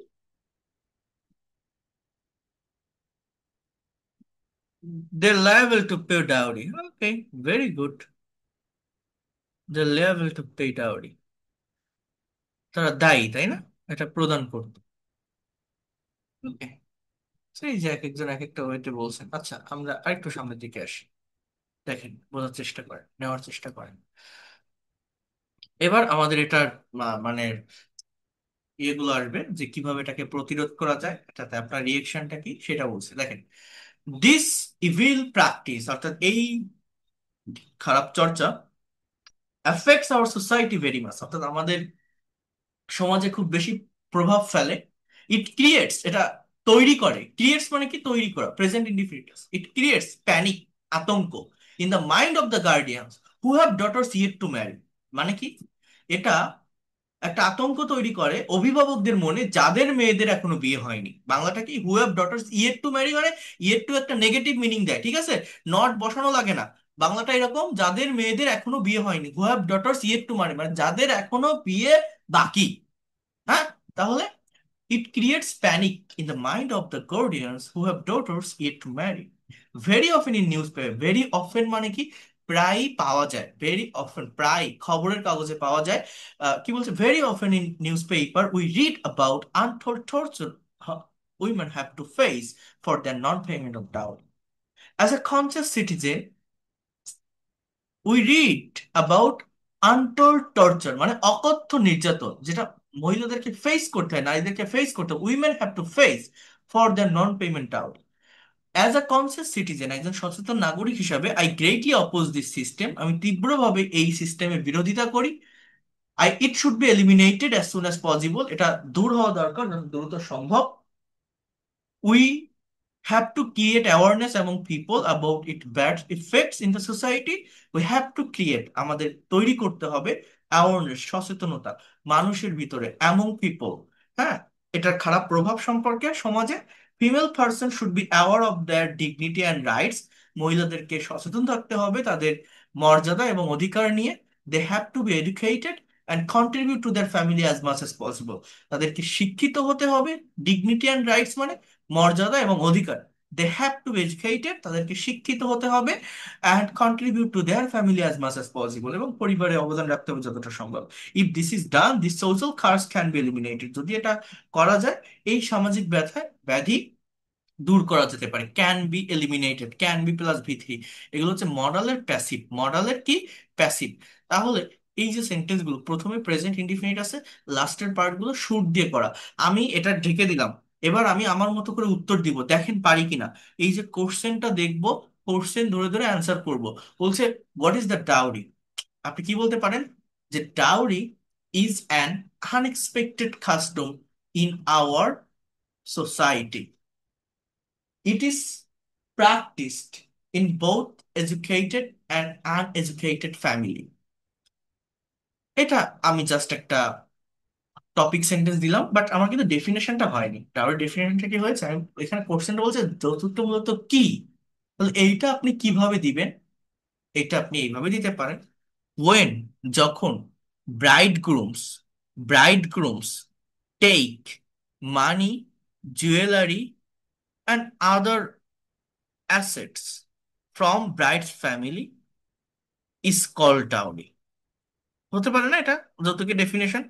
They're liable to pay dowry. Okay, very good. They're liable to pay dowry. তারা দায়ী, তাই না, এটা প্রদান করতে। ওকে, সেই যে এক একজন এক একটা ওয়েতে বলছেন। আচ্ছা, আমরা আরেকটু সামনের দিকে আসি। দেখেন, বোঝার চেষ্টা করেন, নেওয়ার চেষ্টা করেন। এবার আমাদের এটার মানে ইয়েগুলো আসবে যে কিভাবে এটাকে প্রতিরোধ করা যায়, এটাতে আপনার রিয়েকশনটা কি সেটা বলছে। দেখেন, দিস ইভিল প্র্যাকটিস, অর্থাৎ এই খারাপ চর্চা, affects our society very much, অর্থাৎ আমাদের সমাজে খুব বেশি প্রভাব ফেলে। ইট ক্রিয়েটস, এটা তৈরি করে, ক্রিয়েটস মানে কি তৈরি করা, প্রেজেন্ট ইনডিফিনিটাস, ইট ক্রিয়েটস প্যানিক, আতঙ্ক, in the mind of the guardians who have daughters yet to marry. মানে কি, এটা একটা আতঙ্ক তৈরি করে অভিভাবকদের মনে যাদের মেয়েদের এখনো বিয়ে হয়নি। বাংলাটা কি, who have daughters yet to marry, মানে ইয়েট টু একটা নেগেটিভ মিনিং দেয়, ঠিক আছে, নট বসানো লাগে না। বাংলাটা এরকম, যাদের মেয়েদের এখনো বিয়ে হয়নি, who have daughters yet to marry, মানে যাদের এখনো বিয়ে বাকি। হ্যাঁ, তাহলে it creates panic in the mind of the guardians who have daughters yet to marry. Very often in newspaper, very often মানে কি, প্রায় পাওয়া যায়, very often, প্রায় খবরের কাগজে পাওয়া যায়। কি বলছে, very often in newspaper we read about untold torture women have to face for their non-payment of dowry. As a conscious citizen, we read about untold torture, মানে অকথ্য নির্যাতন, যেটা মহিলাদেরকে ফেস করতে হয়, নারীদেরকে ফেস করতে হয়, women have to face for the non payment out. As a conscious citizen, একজন সচেতন নাগরিক হিসাবে, I greatly oppose this system, আমি তীব্রভাবে এই সিস্টেমের বিরোধিতা করি। It should be eliminated as soon as possible, এটা দূর হওয়া দরকার যত দ্রুত সম্ভব। We have to create awareness among people about its bad effects in the society. We have to create, আমাদের তৈরি করতে হবে অ্যাওয়ারনেস, সচেতনতা মানুষের ভিতরে, among people। হ্যাঁ, এটার খারাপ প্রভাব সম্পর্কে সমাজে। Female person should be aware of their dignity and rights, মহিলাদেরকে সচেতন থাকতে হবে তাদের মর্যাদা এবং অধিকার নিয়ে। They have to be educated and contribute to their family as much as possible, তাদেরকে শিক্ষিত হতে হবে। ডিগনিটি অ্যান্ড রাইটস মানে মর্যাদা এবং অধিকার। They have to be educated, তাদেরকে শিক্ষিত হতে হবে, and contribute to their family as much as possible, এবং পরিবারে অবদান রাখতে হবে যতটা সম্ভব। If this is done, this social curse can be eliminated, যদি এটা করা যায়, এই সামাজিক ব্যাধি দূর করা যেতে পারে। Can be eliminated, can be plus ভি3, এগুলো হচ্ছে মডালের প্যাসিভ, মডালের কি, প্যাসিভ। তাহলে এই যে সেন্টেন্স গুলো প্রথমে প্রেজেন্ট ইনডিফিনিট আছে, লাস্টের পার্ট গুলো শুড দিয়ে করা। আমি এটা ঢেকে দিলাম, এবার আমি আমার মতো করে উত্তর দিব, দেখেন পারি কিনা। এই যে কোশ্চেনটা দেখবো, কোশ্চেন ধরে ধরে অ্যান্সার করব। বলছে, হোয়াট ইজ দ্য ডাউরি? আপনি কি বলতে পারেন? যে dowry is an unexpected custom in our society. It is practiced in both educated and uneducated family. এটা আমি জাস্ট একটা টপিক সেন্টেন্স দিলাম, বাট আমার কিন্তু ডেফিনেশনটা হয়নি। টাওয়ার ডেফিনেশনটা কি হয়েছে, আমি এখানে কোশ্চেনটা বলছে যৌতুকটা মূলত কি। তাহলে এইটা আপনি কিভাবে দিবেন? এটা আপনি এইভাবে দিতে পারেন, ওয়েন, যখন, bride grooms, bride grooms take money, jewellery and other assets from bride's family is called dowry. হতে পারে না এটা যৌতুকের ডেফিনেশন?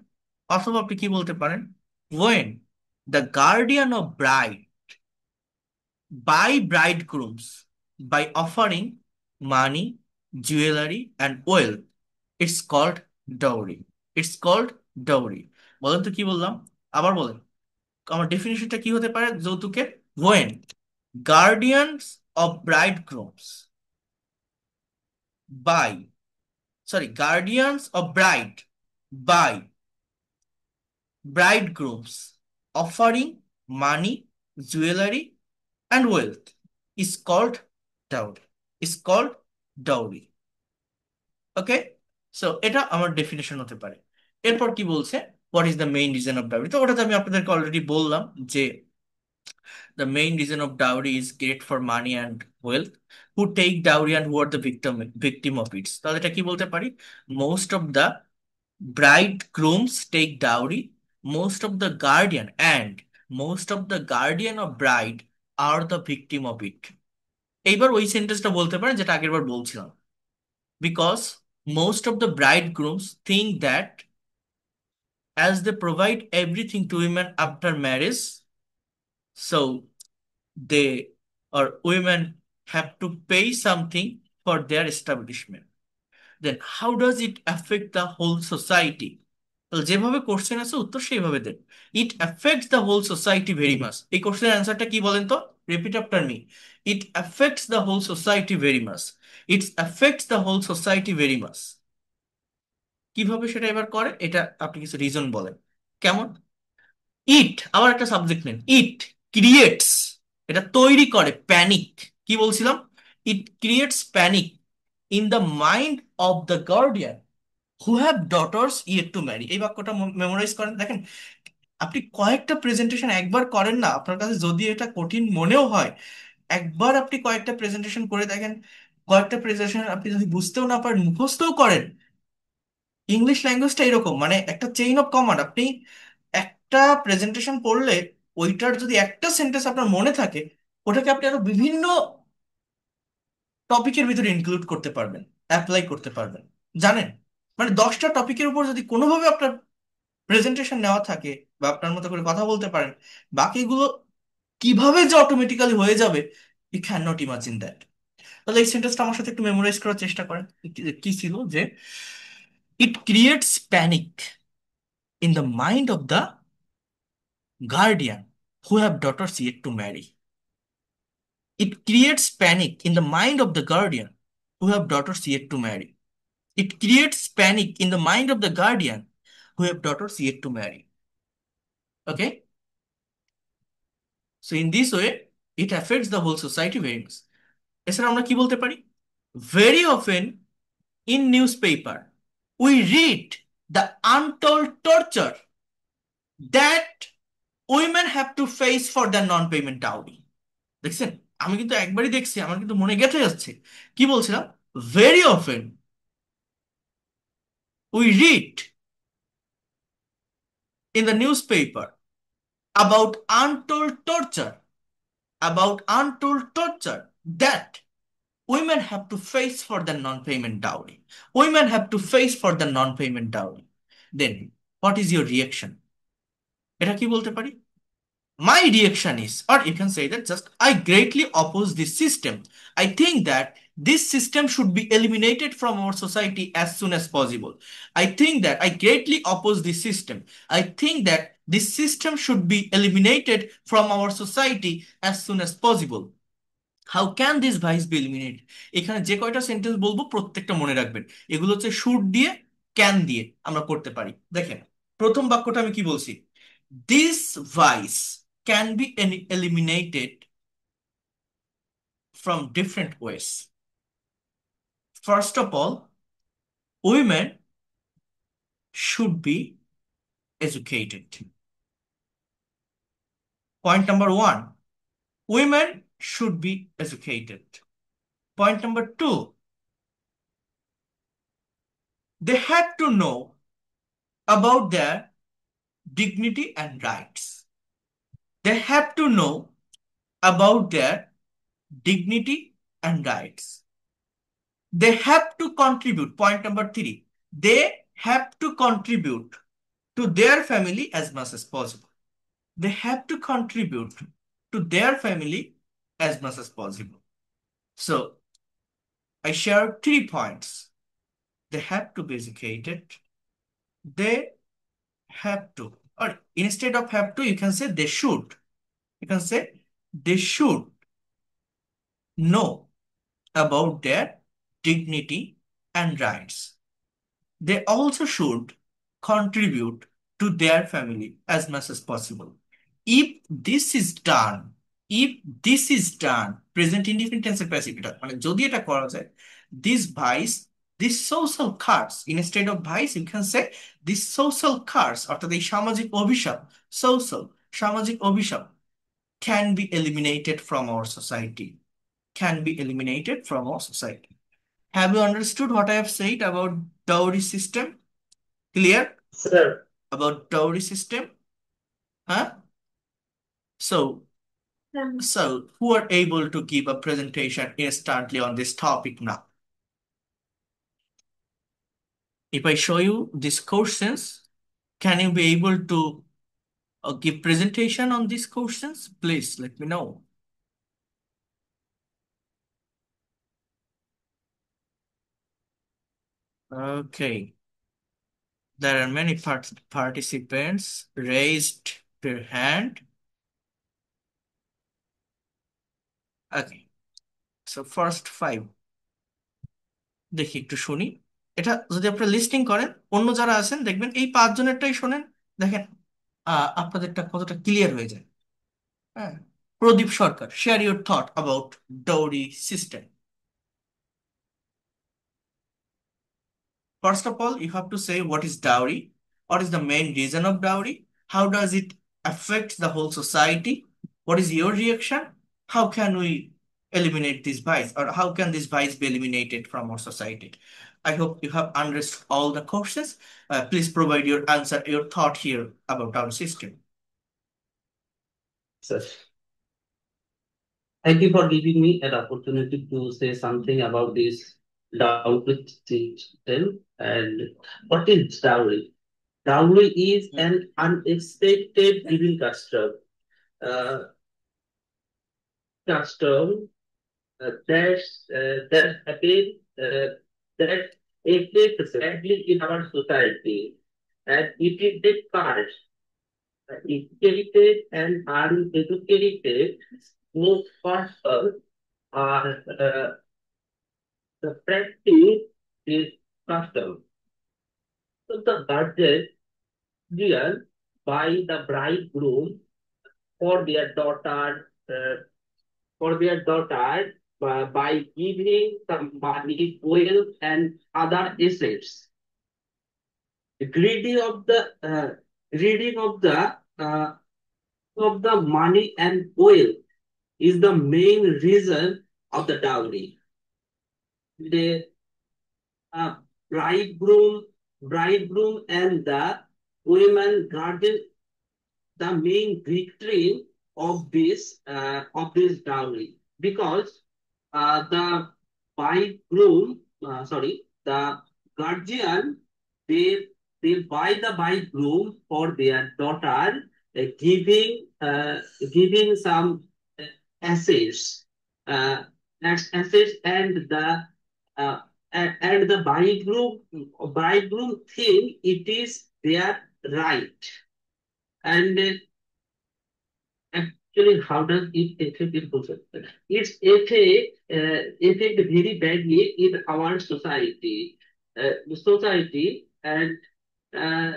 অথবা আপনি কি বলতে পারেন, when the guardian of bride by bridegrooms by offering money, jewelry and wealth, it's called dowry. It's called dowry. বলেন তো কি বললাম, আবার বলেন। আমার ডেফিনেশনটা কি হতে পারে যৌতুকের? when guardians of bridegrooms by, sorry, guardians of bride by bridegrooms offering money, jewelry, and wealth is called dowry. Is called dowry. Okay, so এটা আমার ডেফিনেশন হতে পারে। এরপর কি বলছে, what is the main reason of dowry? তো ওটাতে আমি আপনাদেরকে অলরেডি বললাম যে the main reason of dowry is great for money and wealth. Who take dowry and who are the victim of it? তাহলে এটা কি বলতে পারি, most of the bridegrooms take dowry, most of the guardian and most of the guardian of bride are the victim of it. এইবার ওই সেন্টেন্সটা বলতে পারেন যেটা আগের বার বলছিলাম, because most of the bridegrooms think that as they provide everything to women after marriage, so they or women have to pay something for their establishment. Then how does it affect the whole society? তাহলে যেভাবে question আছে উত্তর সেইভাবে দেন। It affects the whole society very much. এই কোশ্চেনের অ্যান্সারটা কি বলেন তো, repeat after me. It affects the whole society very much. It's affects the whole society very much. কিভাবে সেটা এবার করে, এটা আপনি কিছু রিজন বলেন কেমন। ইট, আবার একটা সাবজেক্ট নেন, ইট ক্রিয়েটস, এটা তৈরি করে প্যানিক। কি বলছিলাম, it creates panic in the mind of the guardian who have daughters yet to marry. এই বাক্যটা মেমোরাইজ করেন। দেখেন, আপনি কয়েকটা প্রেজেন্টেশন একবার করেন না, আপনার কাছে যদি এটা কঠিন মনেও হয়, একবার আপনি কয়েকটা প্রেজেন্টেশন করে দেখেন, কয়েকটা প্রেজেন্টেশন আপনি যদি বুঝতেও না পারেন, মুখস্থও করেন। ইংলিশ ল্যাঙ্গুয়েজটা এরকম, মানে একটা চেইন অফ কমান্ড। আপনি একটা প্রেজেন্টেশন পড়লে ওইটার যদি একটা সেন্টেন্স আপনার মনে থাকে, ওটাকে আপনি আরো বিভিন্ন টপিকের ভিতরে ইনক্লুড করতে পারবেন, অ্যাপ্লাই করতে পারবেন। জানেন, মানে 10টা টপিকের উপর যদি কোনোভাবে আপনার প্রেজেন্টেশন নেওয়া থাকে বা আপনার মতো করে কথা বলতে পারেন, বাকিগুলো কিভাবে যে অটোমেটিক্যালি হয়ে যাবে, you can not imagine that. তাহলে এই সেন্টেন্সটা আমার সাথে একটু মেমোরাইজ করার চেষ্টা করেন। কি ছিল যে, it creates panic in the mind of the guardian who have daughters yet to marry. It creates panic in the mind of the guardian who have daughters yet to marry. It creates panic in the mind of the guardian who have daughters yet to marry. Okay? So in this way, it affects the whole society very much. এছাড়া আমরা কি বলতে পারি, very often in newspaper we read the untold torture that women have to face for the non-payment dowry. দেখছেন, আমি কিন্তু একবারই দেখছি, আমার কিন্তু মনে গেঁথে যাচ্ছে। কি বলছিলাম, very often we read in the news paper about untold torture, about untold torture that women have to face for the non-payment dowry. Women have to face for the non-payment dowry. Then, what is your reaction? এটা কি বলতে পারি, my reaction is, or you can say that just, I greatly oppose this system. I think that this system should be eliminated from our society as soon as possible. I think that I greatly oppose this system. I think that this system should be eliminated from our society as soon as possible. How can this vice be eliminated? এখানে যে কয়টা sentence বলবো প্রত্যেকটা মনে রাখবেন। এগুলো হচ্ছে should দিয়ে, ক্যান দিয়ে আমরা করতে পারি। দেখেন, প্রথম বাক্যটা আমি কি বলছি, this vice can be eliminated from different ways. First of all, women should be educated. Point number one, women should be educated. Point number two, they have to know about their dignity and rights. They have to know about their dignity and rights. They have to contribute. Point number three, they have to contribute to their family as much as possible. They have to contribute to their family as much as possible. So I share 3 points. They have to be educated. They have to, or instead of have to, you can say they should. You can say they should know about their dignity and rights. They also should contribute to their family as much as possible. If this is done, if this is done, present indefinite tense passive এটা মানে যদি এটা করা যায়, this vice, this social curse, instead of vice you can say this social curse অর্থাৎ এই সামাজিক অভিশাপ, social সামাজিক অভিশাপ can be eliminated from our society, can be eliminated from our society. Have you understood what I have said about dowry system? Clear Sir, about dowry system? Huh? So, who are able to give a presentation instantly on this topic now? If I show you these questions, can you be able to give presentation on these questions? Please let me know. Okay. There are many participants raised their hand. Okay. So first 5. দেখি একটু শুনি। এটা যদি আপনারা listing করেন, অন্য যারা আছেন দেখবেন এই 5 জনেরটাই শোনেন, দেখেন আপনাদেরটা কতটা ক্লিয়ার হয়ে যায়। হ্যাঁ, Pradip Sarkar, share your thought about dowry system. First of all, you have to say what is dowry, what is the main reason of dowry, how does it affect the whole society, what is your reaction, how can we eliminate this vice, or how can this vice be eliminated from our society. I hope you have understood all the questions. Please provide your answer, your thought here about our system. sir. Thank you for giving me an opportunity to say something about this dowry system. And what is dowry? Dowry is an unexpected giving custom. Uh, custom that happen that affect badly in our society, and it is the curse. Educated and uneducated both persons are the practice is custom. So the guardian by the bridegroom for their daughter by giving some money, wealth, and other assets. The greedy of the reading of the money and wealth is the main reason of the dowry. The uh, bridegroom and the women guardian the main victim of this dowry, because the the guardian, they buy the bridegroom for their daughter, giving some assets, uh, assets, uh, and the bridegroom think it is their right. And actually, how does it affect the process? It's affect very badly in our society, and uh,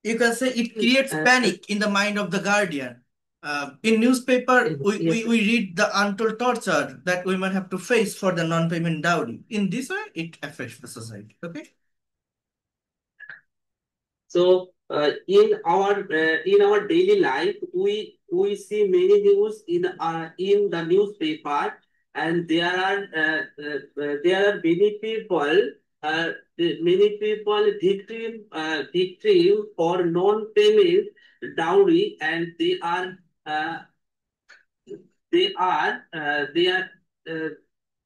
You can say it creates panic in the mind of the guardian. In newspaper, we read the untold torture that women have to face for the non-payment dowry. In this way, it affects the society. Okay. So in our daily life, we see many news in the newspaper, and there are many people victim for non-payment dowry, and uh, they are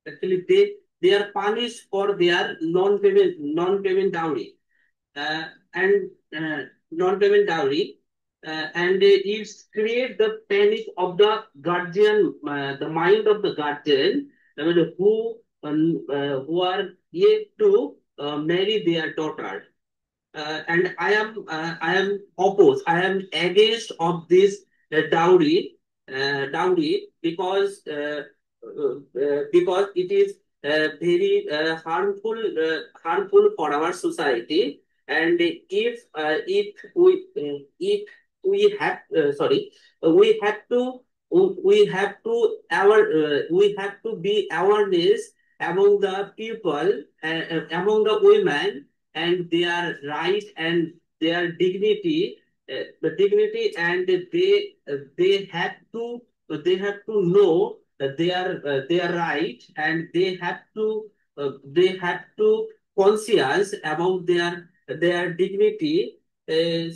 actually they are punished for their non-payment dowry. uh, and non-payment dowry, and it's create the panic of the guardian, the mind of the guardian, I mean, who are yet to marry their daughter. And I am opposed. I am against of this dowry because it is very harmful for our society. And if we have we have to we have to be awareness among the people, among the women, and their right and their dignity, the dignity, and they have to know their right, and they have to conscious about their dignity. In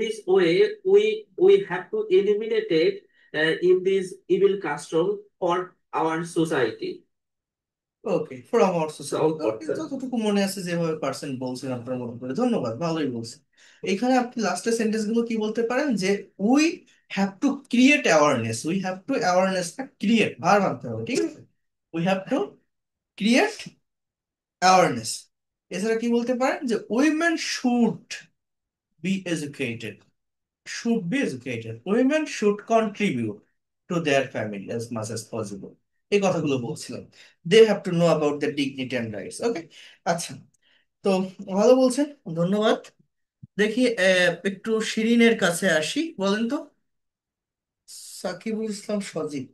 this way, we have to eliminate it in this evil custom for our society. Okay, from our From society. our society. যতটুকু মনে আছে যেভাবে percent বলছেন আপনার মতো করে, ধন্যবাদ, ভালোই বলছেন। এখানে আপনি লাস্টের সেন্টেন্স গুলো কি বলতে পারেন যে we have to create awareness, we have to অ্যাওয়ারনেসটা ক্রিয়েট ভার মানতে হবে, ঠিক আছে? We have to create awareness. এছাড়া কি বলতে পারেন যে women should be educated, should be educated. Women should contribute to their family as much as possible. এই কথাগুলো বলছিলাম। They have to know about their dignity and rights. ওকে, আচ্ছা, তো ভালো বলছেন, ধন্যবাদ। দেখি একটু শিরিনের কাছে আসি, বলেন তো সাকিবুল ইসলাম সজীব।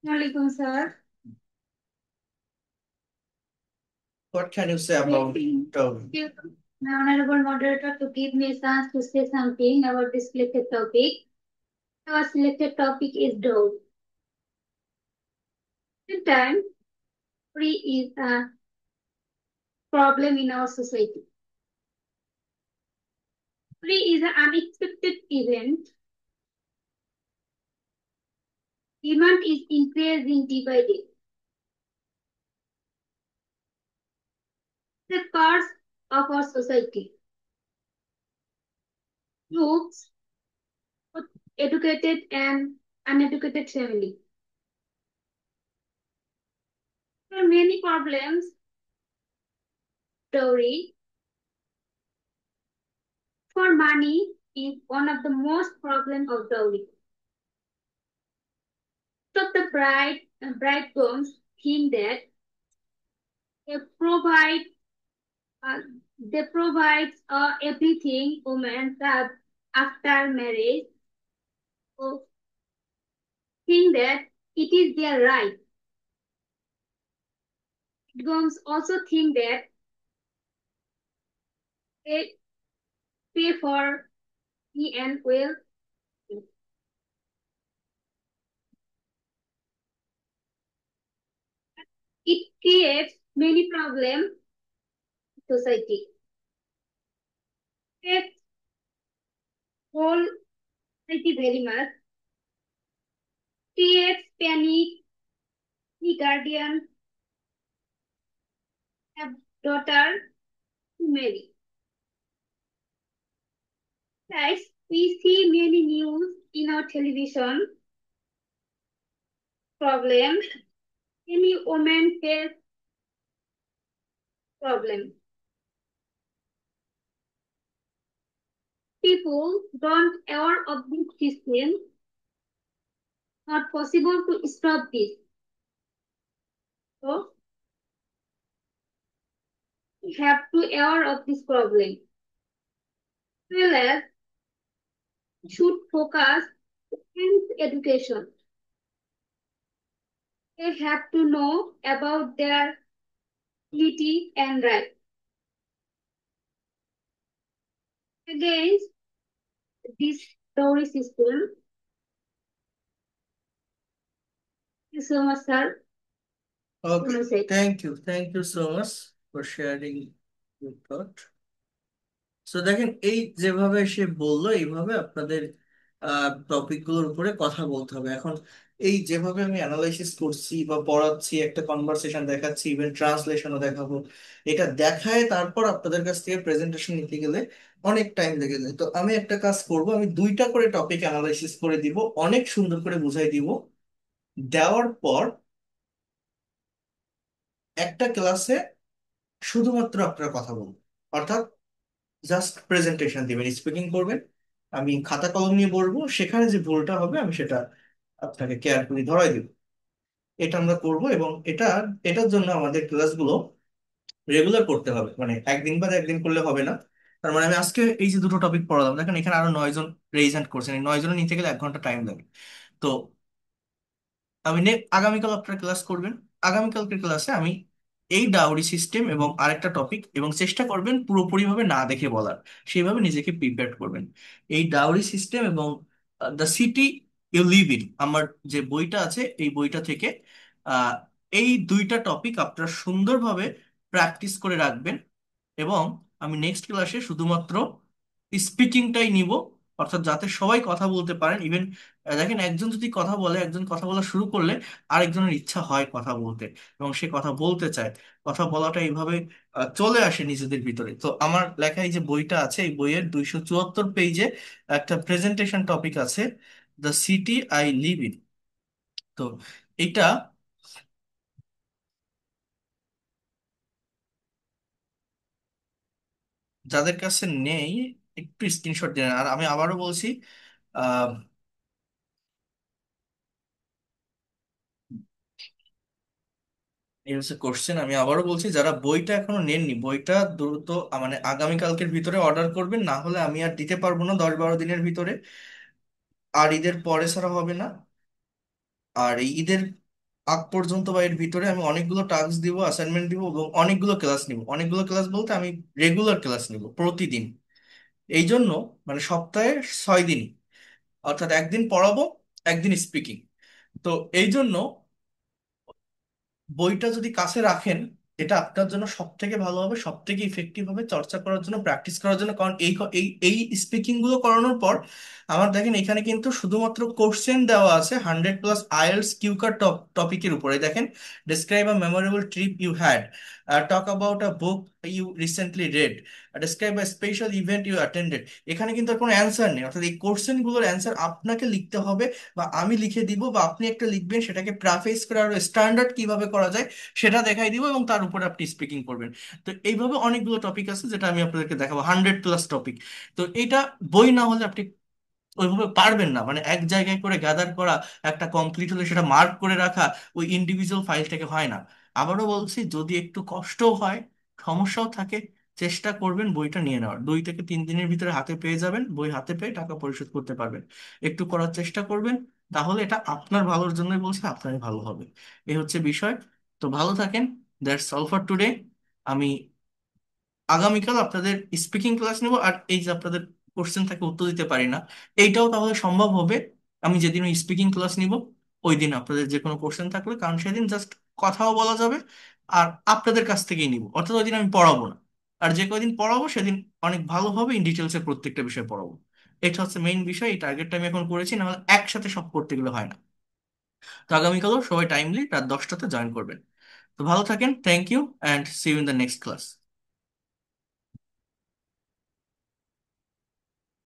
Walaikum sir. What can you say about dowry? Thank you, my honorable moderator, to give me a chance to say something about this selected topic. Our selected topic is dog. Sometimes free is a problem in our society. Free is an unexpected event. Demand is increasing day by day. The parts of our society. Groups, educated and uneducated family. There are many problems. Dowry for money is one of the most problem of dowry. So the bridegrooms think that they provide everything women have after marriage. So think that it is their right. Bridegrooms also think that they pay for me and will. It creates many problems in society. It whole society very much. Creates panic. The guardian have daughter to marry. Guys, we see many news in our television. Problem. Many women face problem. People don't aware of this system. Not possible to stop this. So we have to aware of this problem. Well as should focus on education. They have to know about their duty and right. Against this dowry system. Thank you so much, sir. Okay, thank you so much for sharing your thought. So দেখেন, এই যেভাবে সে বললো এইভাবে আপনাদের টপিকগুলোর উপরে কথা বলতে হবে। এখন এই যেভাবে আমি অ্যানালাইসিস করছি বা পড়াচ্ছি, একটা কনভারসেশন দেখাচ্ছি, ইভেন ট্রান্সলেশনও দেখাবো, এটা দেখায় তারপর আপনাদের কাছ থেকে প্রেজেন্টেশন নিতে গেলে অনেক টাইম লেগে যায়। তো আমি একটা কাজ করব, আমি দুইটা করে টপিক অ্যানালাইসিস করে দিব, অনেক সুন্দর করে বুঝাই দিব। দেওয়ার পর একটা ক্লাসে শুধুমাত্র আপনারা কথা বলবেন, অর্থাৎ জাস্ট প্রেজেন্টেশন দিবেন, স্পিকিং করবেন। আমি খাতা কলম নিয়ে বলবো, সেখানে যে ভুলটা হবে আমি সেটা আপনাকে কেয়ারফুলি ধরাই দিব। এটা আমরা করব, এবং এটার জন্য আমাদের ক্লাসগুলো রেগুলার করতে হবে, মানে একদিন বাদে একদিন করলে হবে না। তার মানে আমি আজকে এই যে দুটো টপিক পড়ালাম, দেখেন এখানে আরো 9 জন রেইজ হ্যান্ড করছেন, এই 9 জনের নিতে গেলে 1 ঘন্টা টাইম লাগে। তো আমি আগামীকাল আপনারা ক্লাস করবেন। আগামীকালকে ক্লাসে আমি এই ডাউরি সিস্টেম এবং আরেকটা টপিক, এবং চেষ্টা করবেন পুরোপুরিভাবে না দেখে বলার, সেইভাবে নিজেকে প্রিপেয়ার করবেন। এই ডাউরি সিস্টেম এবং the city you live in, আমার যে বইটা আছে এই বইটা থেকে আহ, এই দুইটা টপিক আপনারা সুন্দরভাবে প্র্যাকটিস করে রাখবেন। এবং আমি নেক্সট ক্লাসে শুধুমাত্র স্পিকিংটাই নিব, অর্থাৎ যাতে সবাই কথা বলতে পারেন। ইভেন দেখেন, একজন যদি কথা বলে, একজন কথা বলা শুরু করলে আরেকজনের ইচ্ছা হয় কথা বলতে, এবং সে কথা বলতে চায়। কথা বলাটা এইভাবে চলে আসে নিজেদের ভিতরে। তো আমার লেখা এই যে বইটা আছে, এই বইয়ের 274 পেজে একটা প্রেজেন্টেশন টপিক আছে, the city I live in. তো এটা যাদের কাছে নেই একটু স্ক্রিনশট দেন। আর আমি আবারও বলছি, এই হচ্ছে কোশ্চেন। আমি আবারও বলছি, যারা বইটা এখনো নেননি, বইটা দ্রুত মানে আগামীকালকের ভিতরে অর্ডার করবেন, না হলে আমি আর দিতে পারবো না 10-12 দিনের ভিতরে। আর ঈদের পরে ছাড়া হবে না। আর এই ঈদের আগ পর্যন্ত বা এর ভিতরে আমি অনেকগুলো টাস্ক দিব, অ্যাসাইনমেন্ট দিব, এবং অনেকগুলো ক্লাস নিব। অনেকগুলো ক্লাস বলতে আমি রেগুলার ক্লাস নিব প্রতিদিন। এই জন্য মানে সপ্তাহে 6 দিন, অর্থাৎ একদিন পড়াবো, একদিন স্পিকিং। তো এই জন্য বইটা যদি কাছে রাখেন, এটা আপনার জন্য সব থেকে ভালো হবে, সব থেকে ইফেক্টিভ হবে চর্চা করার জন্য, প্র্যাকটিস করার জন্য। কারণ এই এই এই স্পিকিং গুলো করানোর পর আমার দেখেন এখানে কিন্তু শুধুমাত্র কোশ্চেন দেওয়া আছে 100+ আইএলটিএস কিউকার টপিকের উপরে। দেখেন, describe a memorable trip you had, talk about a book you recently read, describe a special event you attended. এখানে কিন্তু আর কোনো অ্যান্সার নেই, অর্থাৎ এই কোশ্চেন গুলোর অ্যান্সার আপনাকে লিখতে হবে, বা আমি লিখে দিব, বা আপনি একটা লিখবেন, সেটাকে প্রাফেস করে আরো স্ট্যান্ডার্ড কিভাবে করা যায় সেটা দেখাই দিব, এবং তার উপরে আপনি স্পিকিং করবেন। তো এইভাবে অনেকগুলো টপিক আছে যেটা আমি আপনাদেরকে দেখাবো, 100+ টপিক। তো এটা বই না হলে আপনি ওইভাবে পারবেন না, মানে এক জায়গায় করে গ্যাদার করা, একটা কমপ্লিট হলে সেটা মার্ক করে রাখা, ওই ইন্ডিভিজুয়াল ফাইল থেকে হয় না। আবারও বলছি, যদি একটু কষ্টও হয়, সমস্যাও থাকে, চেষ্টা করবেন বইটা নিয়ে নেওয়ার। 2 থেকে 3 দিনের ভিতরে হাতে পেয়ে যাবেন, বই হাতে পেয়ে টাকা পরিশোধ করতে পারবেন। একটু করার চেষ্টা করবেন, তাহলে এটা আপনার ভালোর জন্যই বলছি, আপনারই ভালো হবে। এই হচ্ছে বিষয়। তো ভালো থাকেন। That's all for today. আমি আগামীকাল আপনাদের স্পিকিং ক্লাস নেব। আর এই যে আপনাদের কোশ্চেন থাকে উত্তর দিতে পারি না, এইটাও তাহলে সম্ভব হবে আমি যেদিন ওই স্পিকিং ক্লাস নিব, ওই দিন আপনাদের যে কোনো কোশ্চেন থাকলে, কারণ সেদিন জাস্ট কথাও বলা যাবে, আর আপনাদের কাছ থেকেই নিব, অর্থাৎ ওই দিন আমি পড়াবো না। আর যে কয়দিন পড়াবো সেদিন অনেক ভালোভাবে ইন ডিটেলসে প্রত্যেকটা বিষয় পড়াবো। এটা হচ্ছে মেইন বিষয়। এই টার্গেটটা আমি এখন করেছি, নাহলে একসাথে সব করতে গেলে হয় না। তো আগামীকালও সবাই টাইমলি রাত 10টাতে জয়েন করবেন। তো ভালো থাকেন, thank you, and see you in the next class.